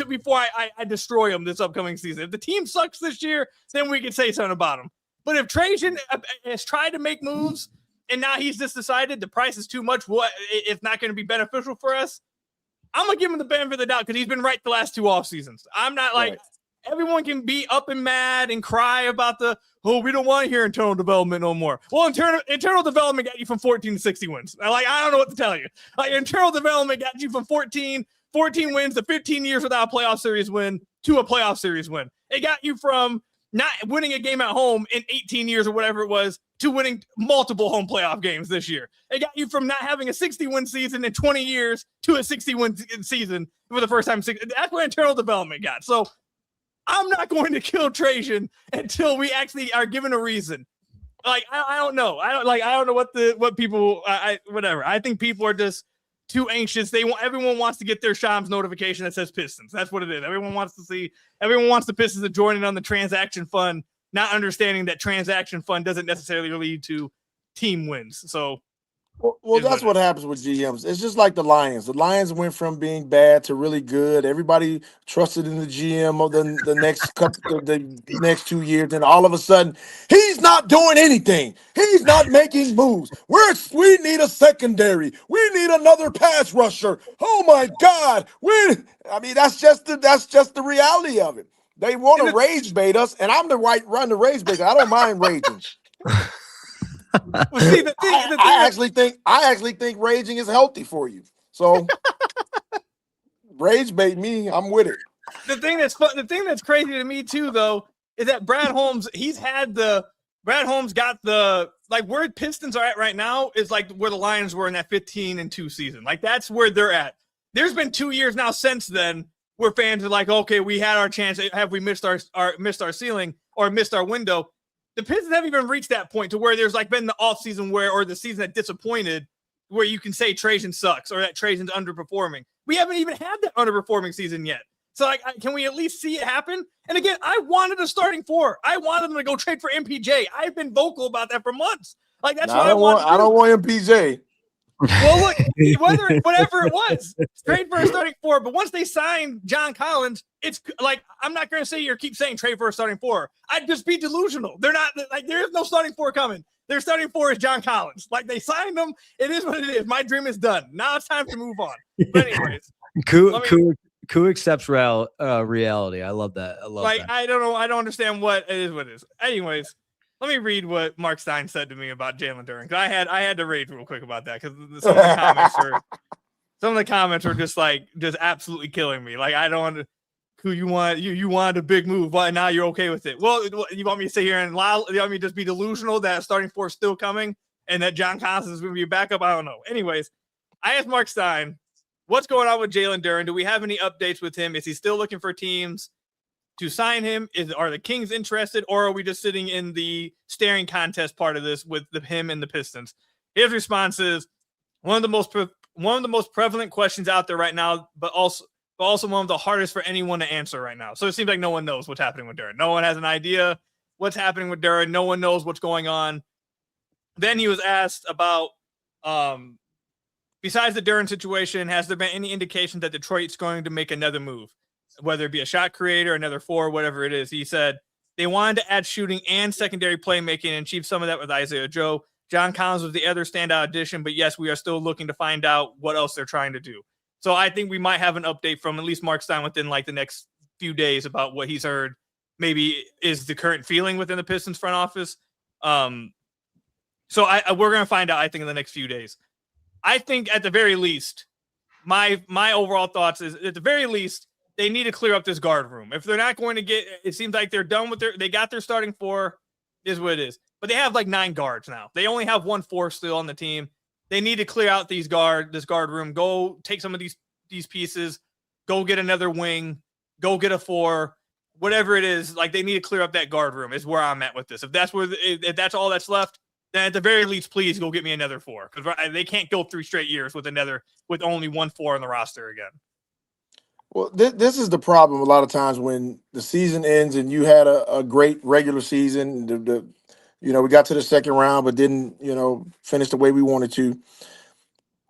before I destroy him this upcoming season. If the team sucks this year, then we can say something about him. But if Trajan has tried to make moves and now he's just decided the price is too much, it's not going to be beneficial for us, I'm going to give him the benefit of the doubt because he's been right the last 2 off seasons. I'm not like everyone can be up and mad and cry about we don't want to hear internal development no more. Well, internal development got you from 14 to 60 wins. I don't know what to tell you. Like internal development got you from 14 wins to 15 years without a playoff series win to a playoff series win. It got you from not winning a game at home in 18 years or whatever it was to winning multiple home playoff games this year. It got you from not having a 60-win season in 20 years to a 60-win season for the first time. That's what internal development got. So I'm not going to kill Trajan until we actually are given a reason. Like, I don't know. I don't know what people, whatever. I think people are just too anxious. Everyone wants to get their Shams notification that says Pistons. That's what it is. Everyone wants the Pistons to join in on the transaction fund, not understanding that transaction fund doesn't necessarily lead to team wins. So,
well, that's what happens with GMs. It's just like the Lions. The Lions went from being bad to really good. Everybody trusted in the GM of the next 2 years, and all of a sudden, he's not doing anything. He's not making moves. We need a secondary. We need another pass rusher. Oh my God! That's just the reality of it. They want to rage bait us, and I'm the right run to rage bait. I don't mind raging.
Well, see,
I actually think raging is healthy for you. So rage bait me, I'm with it.
The thing that's crazy to me too, though, is that Brad Holmes got where Pistons are at right now is like where the Lions were in that 15-2 season. Like that's where they're at. There's been 2 years now since then where fans are like, okay, we had our chance. Have we missed our ceiling or missed our window? The Pistons haven't even reached that point to where there's like been the offseason or the season that disappointed where you can say Trajan sucks or that Trajan's underperforming. We haven't even had that underperforming season yet. So like, can we at least see it happen? And again, I wanted a starting four. I wanted them to go trade for MPJ. I've been vocal about that for months. Like that's what I want.
I don't want MPJ.
Well, look, whatever it was, trade for a starting four. But once they signed John Collins, it's like I'm not going to say you keep saying trade for a starting four. I'd just be delusional. They're not like there is no starting four coming. Their starting four is John Collins. Like they signed them. It is what it is. My dream is done. Now it's time to move on. But anyways,
Ku accepts reality. I love that. I love that.
I don't know. I don't understand what it is. What it is. Anyways. Let me read what Mark Stein said to me about Jalen Duren. I had to rage real quick about that because some of the comments were just absolutely killing me. Like I don't who you wanted a big move, but now you're okay with it. Well, you want me to sit here and you want me to just be delusional that starting four is still coming and that John Collins is going to be a backup? I don't know. Anyways, I asked Mark Stein, what's going on with Jalen Duren? Do we have any updates with him? Is he still looking for teams to sign him? Are the Kings interested, or are we just sitting in the staring contest part of this with him and the Pistons? His response is one of the most prevalent questions out there right now, but also one of the hardest for anyone to answer right now. So it seems like no one knows what's happening with Duren. No one has an idea what's happening with Duren. No one knows what's going on. Then he was asked about, besides the Duren situation, has there been any indication that Detroit's going to make another move? Whether it be a shot creator, another four, whatever it is. He said they wanted to add shooting and secondary playmaking and achieve some of that with Isaiah Joe. John Collins was the other standout addition, but yes, we are still looking to find out what else they're trying to do. So I think we might have an update from at least Mark Stein within like the next few days about what he's heard. Maybe is the current feeling within the Pistons front office. So we're going to find out, I think, in the next few days. I think at the very least, my overall thoughts is at the very least, they need to clear up this guard room. If they're not going to get, it seems like they're done with they got their starting four, is what it is. But they have like 9 guards now. They only have 1 4 still on the team. They need to clear out this guard room. Go take some of these pieces. Go get another wing. Go get a 4. Whatever it is, like they need to clear up that guard room. Is where I'm at with this. If that's all that's left, then at the very least, please go get me another 4 because they can't go 3 straight years with only 1 4 on the roster again.
Well, this is the problem a lot of times when the season ends and you had a great regular season. We got to the second round but didn't, finish the way we wanted to.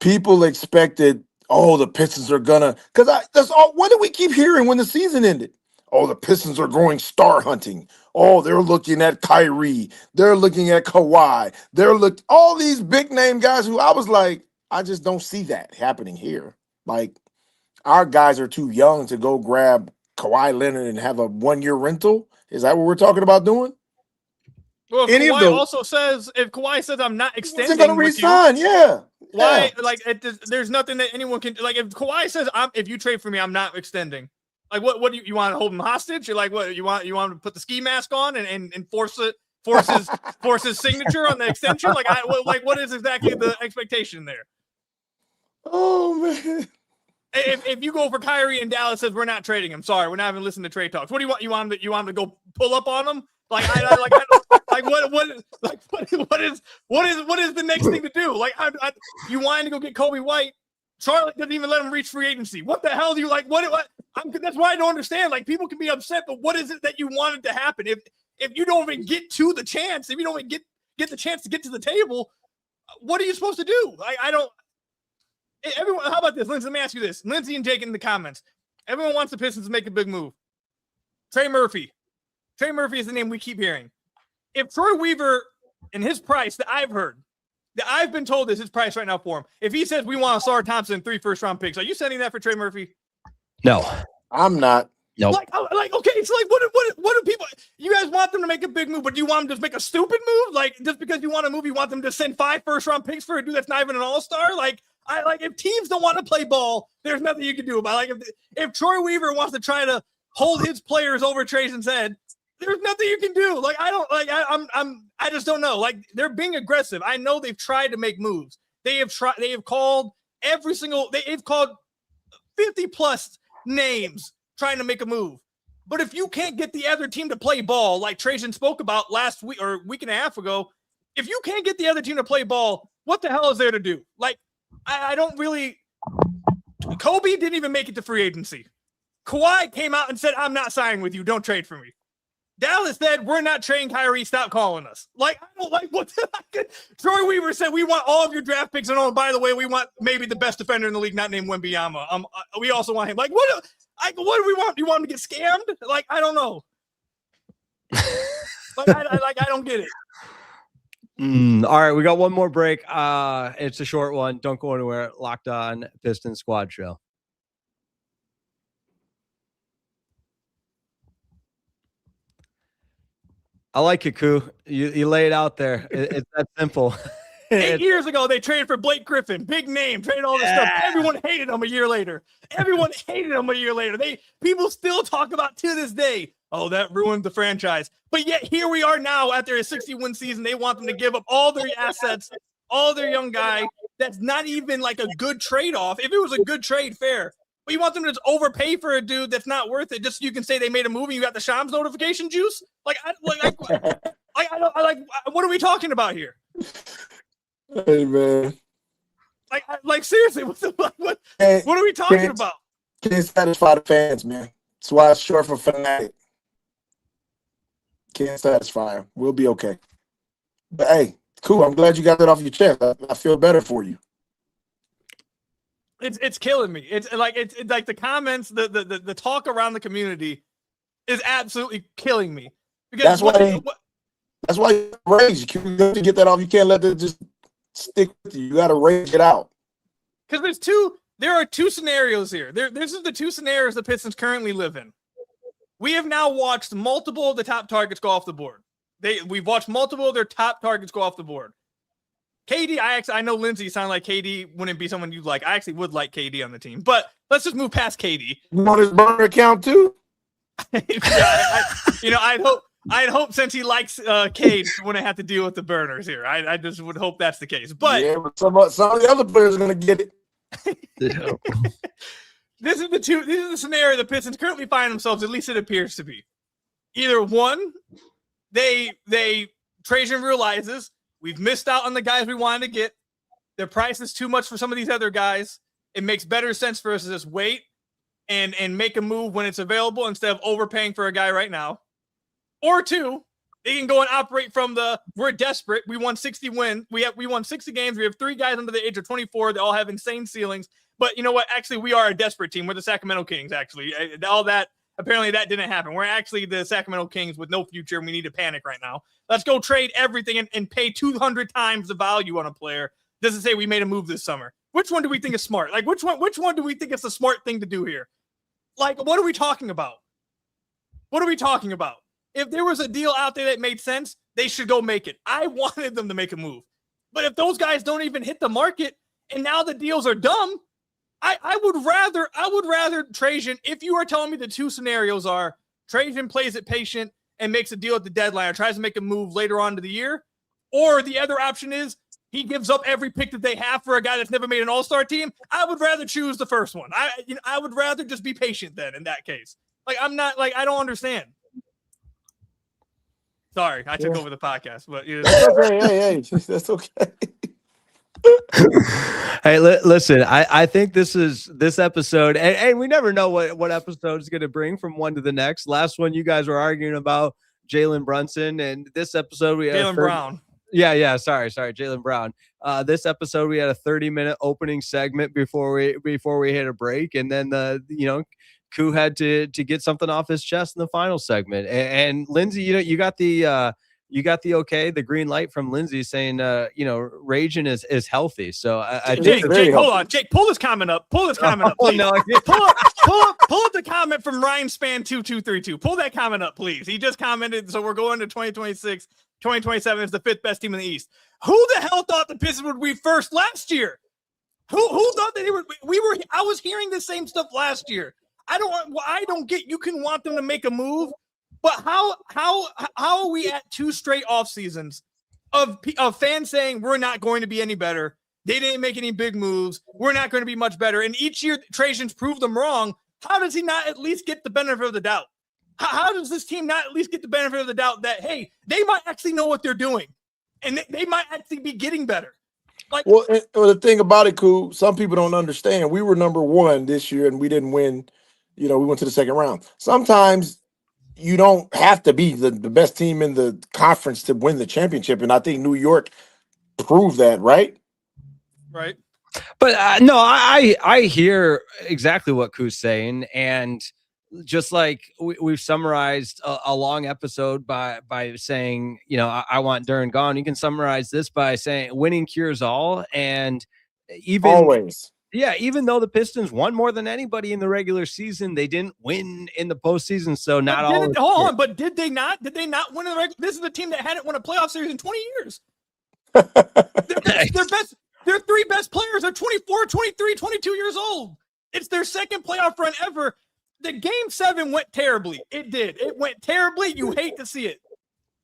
People expected, the Pistons are gonna, because that's all. What did we keep hearing when the season ended? Oh, the Pistons are going star hunting. Oh, they're looking at Kyrie. They're looking at Kawhi. All these big name guys who I was like, I just don't see that happening here. Like, our guys are too young to go grab Kawhi Leonard and have a 1-year rental. Is that what we're talking about doing?
Well, if Kawhi says I'm not extending,
he's going to resign. Yeah.
Why? Yeah. Like, there's nothing that anyone can. Like, if Kawhi says if you trade for me, I'm not extending. Like, what do you want to hold him hostage? You're like, what you want to put the ski mask on and force his signature on the extension? Like, what is exactly the expectation there?
Oh man.
If you go for Kyrie and Dallas says we're not trading him, sorry, we're not even listening to trade talks. What do you want? You want him to go pull up on him? What is the next thing to do? Like, you wanting to go get Kobe White? Charlotte doesn't even let him reach free agency. What the hell do you like? That's why I don't understand. Like, people can be upset, but what is it that you wanted to happen? If you don't even get to the chance, if you don't even get the chance to get to the table, what are you supposed to do? I don't. Everyone, how about this? Lindsey, let me ask you this. Lindsey and Jake in the comments. Everyone wants the Pistons to make a big move. Trey Murphy. Trey Murphy is the name we keep hearing. If Troy Weaver and his price that I've heard, that I've been told is his price right now for him, if he says we want Ausar Thompson 3 first-round picks, are you sending that for Trey Murphy?
No.
I'm not.
Nope.
Okay, it's like, what do people, you guys want them to make a big move, but do you want them to just make a stupid move? Like, just because you want a move, you want them to send 5 first-round picks for a dude that's not even an all-star? Like, if teams don't want to play ball, there's nothing you can do about it. Like, if Troy Weaver wants to try to hold his players over Trajan's head, there's nothing you can do. Like, I just don't know. Like, they're being aggressive. I know they've tried to make moves. They've called 50 plus names trying to make a move. But if you can't get the other team to play ball, like Trajan spoke about last week or a week and a half ago, if you can't get the other team to play ball, what the hell is there to do? Like, I don't really. Kobe didn't even make it to free agency. Kawhi came out and said, I'm not signing with you. Don't trade for me. Dallas said, we're not trading Kyrie. Stop calling us. Like, I don't like what Troy Weaver said. We want all of your draft picks. And by the way, we want maybe the best defender in the league, not named Wembanyama. We also want him. Like, what do we want? Do you want him to get scammed? Like, I don't know. I don't get it.
All right, we got one more break. It's a short one. Don't go anywhere. Locked On Pistons Squad Show. I like it, Khahil. You lay it out there. It's that simple.
8 years ago, they traded for Blake Griffin, big name, traded all this stuff. Everyone hated him a year later. People still talk about to this day. Oh, that ruined the franchise. But yet here we are now after a 60-win season. They want them to give up all their assets, all their young guy. That's not even like a good trade-off. If it was a good trade, fair. But you want them to just overpay for a dude that's not worth it just so you can say they made a move and you got the Shams notification juice? Like, what are we talking about here?
Hey, man.
Like seriously, what are we talking about?
Can't satisfy the fans, man. That's why it's short for fanatic. Can't satisfy them. We'll be okay. But hey, cool. I'm glad you got that off your chest. I feel better for you.
It's killing me. It's like the comments, the talk around the community is absolutely killing me. Because
that's why you rage. You have to get that off. You can't let it just stick with you. You got to rage it out.
Because there are two scenarios here. This is the two scenarios the Pistons currently live in. We have now watched multiple of the top targets go off the board. We've watched multiple of their top targets go off the board. KD, I know Lindsey sounded like KD wouldn't be someone you'd like. I actually would like KD on the team, but let's just move past KD.
You want his burner account too?
I'd hope since he likes Cade, he wouldn't have to deal with the burners here. I just would hope that's the case. But
yeah, but some of the other players are going to get it.
This is the scenario the Pistons currently find themselves, at least it appears to be. Either one, Trajan realizes we've missed out on the guys we wanted to get. Their price is too much for some of these other guys. It makes better sense for us to just wait and make a move when it's available instead of overpaying for a guy right now. Or two, they can go and operate from we're desperate. We won 60 wins. We won 60 games. We have 3 guys under the age of 24. They all have insane ceilings. But you know what? Actually, we are a desperate team. We're the Sacramento Kings, actually. All that, apparently that didn't happen. We're actually the Sacramento Kings with no future, and we need to panic right now. Let's go trade everything and pay 200 times the value on a player. Doesn't say we made a move this summer. Which one do we think is smart? Like, which one do we think is the smart thing to do here? Like, what are we talking about? If there was a deal out there that made sense, they should go make it. I wanted them to make a move. But if those guys don't even hit the market and now the deals are dumb, I would rather Trajan, if you are telling me the two scenarios are Trajan plays it patient and makes a deal at the deadline or tries to make a move later on to the year, or the other option is he gives up every pick that they have for a guy that's never made an all-star team, I would rather choose the first one. I would rather just be patient then in that case. Like, I don't understand. Sorry, I took over the podcast, but
that's okay. Hey, that's okay.
Hey, listen, I think this episode, and we never know what episode is going to bring from one to the next. Last one, you guys were arguing about Jalen Brunson, and this episode we had
Jalen Brown.
Yeah. Sorry, Jalen Brown. This episode we had a 30-minute opening segment before we hit a break, and then Khahil had to get something off his chest in the final segment. And Lindsey, you got the okay, the green light from Lindsey saying, raging is healthy. So
Jake, hold on. Jake, pull this comment up. Please. Pull up the comment from Ryan Span 2232. Pull that comment up, please. He just commented. So we're going to 2026, 2027 is the 5th best team in the East. Who the hell thought the Pistons would be first last year? Who thought that they would? I was hearing the same stuff last year. I don't get. You can want them to make a move. But how are we at 2 straight off seasons of fans saying we're not going to be any better? They didn't make any big moves. We're not going to be much better. And each year Trajan's proved them wrong. how does he not at least get the benefit of the doubt? How does this team not at least get the benefit of the doubt that, hey, they might actually know what they're doing and they might actually be getting better? Like,
well, the thing about it, Khahil, some people don't understand. We were number 1 this year and we didn't win. We went to the second round. Sometimes you don't have to be the best team in the conference to win the championship. And I think New York proved that, right?
Right.
But no, I hear exactly what Khahil's saying. And just like we've summarized a long episode by saying, I want Duren gone. You can summarize this by saying winning cures all. And even though the Pistons won more than anybody in the regular season, they didn't win in the postseason. So not all.
Hold on, but did they not? Did they not win in the regular? This is a team that hadn't won a playoff series in 20 years. Their 3 best players are 24, 23, 22 years old. It's their second playoff run ever. The game 7 went terribly. It did. It went terribly. You hate to see it.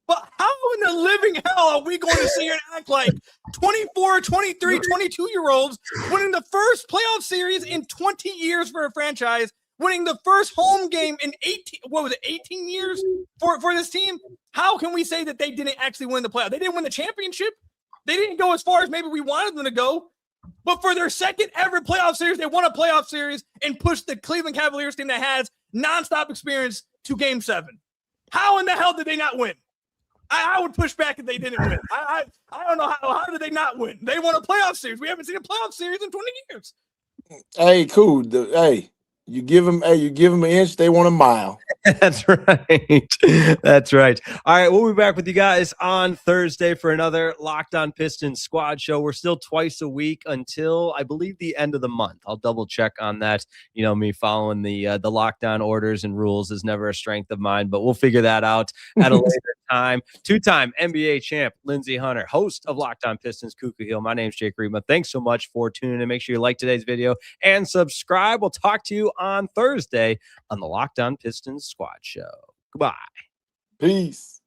But how in the living hell are we going to sit here and act like 24, 23, 22-year-olds winning the first playoff series in 20 years for a franchise, winning the first home game in 18 years for this team? How can we say that they didn't actually win the playoff? They didn't win the championship. They didn't go as far as maybe we wanted them to go. But for their second ever playoff series, they won a playoff series and pushed the Cleveland Cavaliers team that has nonstop experience to game 7. How in the hell did they not win? I would push back if they didn't win. I don't know how did they not win? They won a playoff series. We haven't seen a playoff series in 20 years.
Hey, cool. You give them an inch, they want a mile.
That's right. That's right. All right, we'll be back with you guys on Thursday for another Locked On Pistons squad show. We're still twice a week until I believe the end of the month. I'll double check on that. Me following the lockdown orders and rules is never a strength of mine, but we'll figure that out at a later time. 2-time NBA champ Lindsey Hunter, host of Locked On Pistons, Khahil. My name's Jake Riepma. Thanks so much for tuning in. Make sure you like today's video and subscribe. We'll talk to you on Thursday on the Locked On Pistons squad show. Goodbye.
Peace.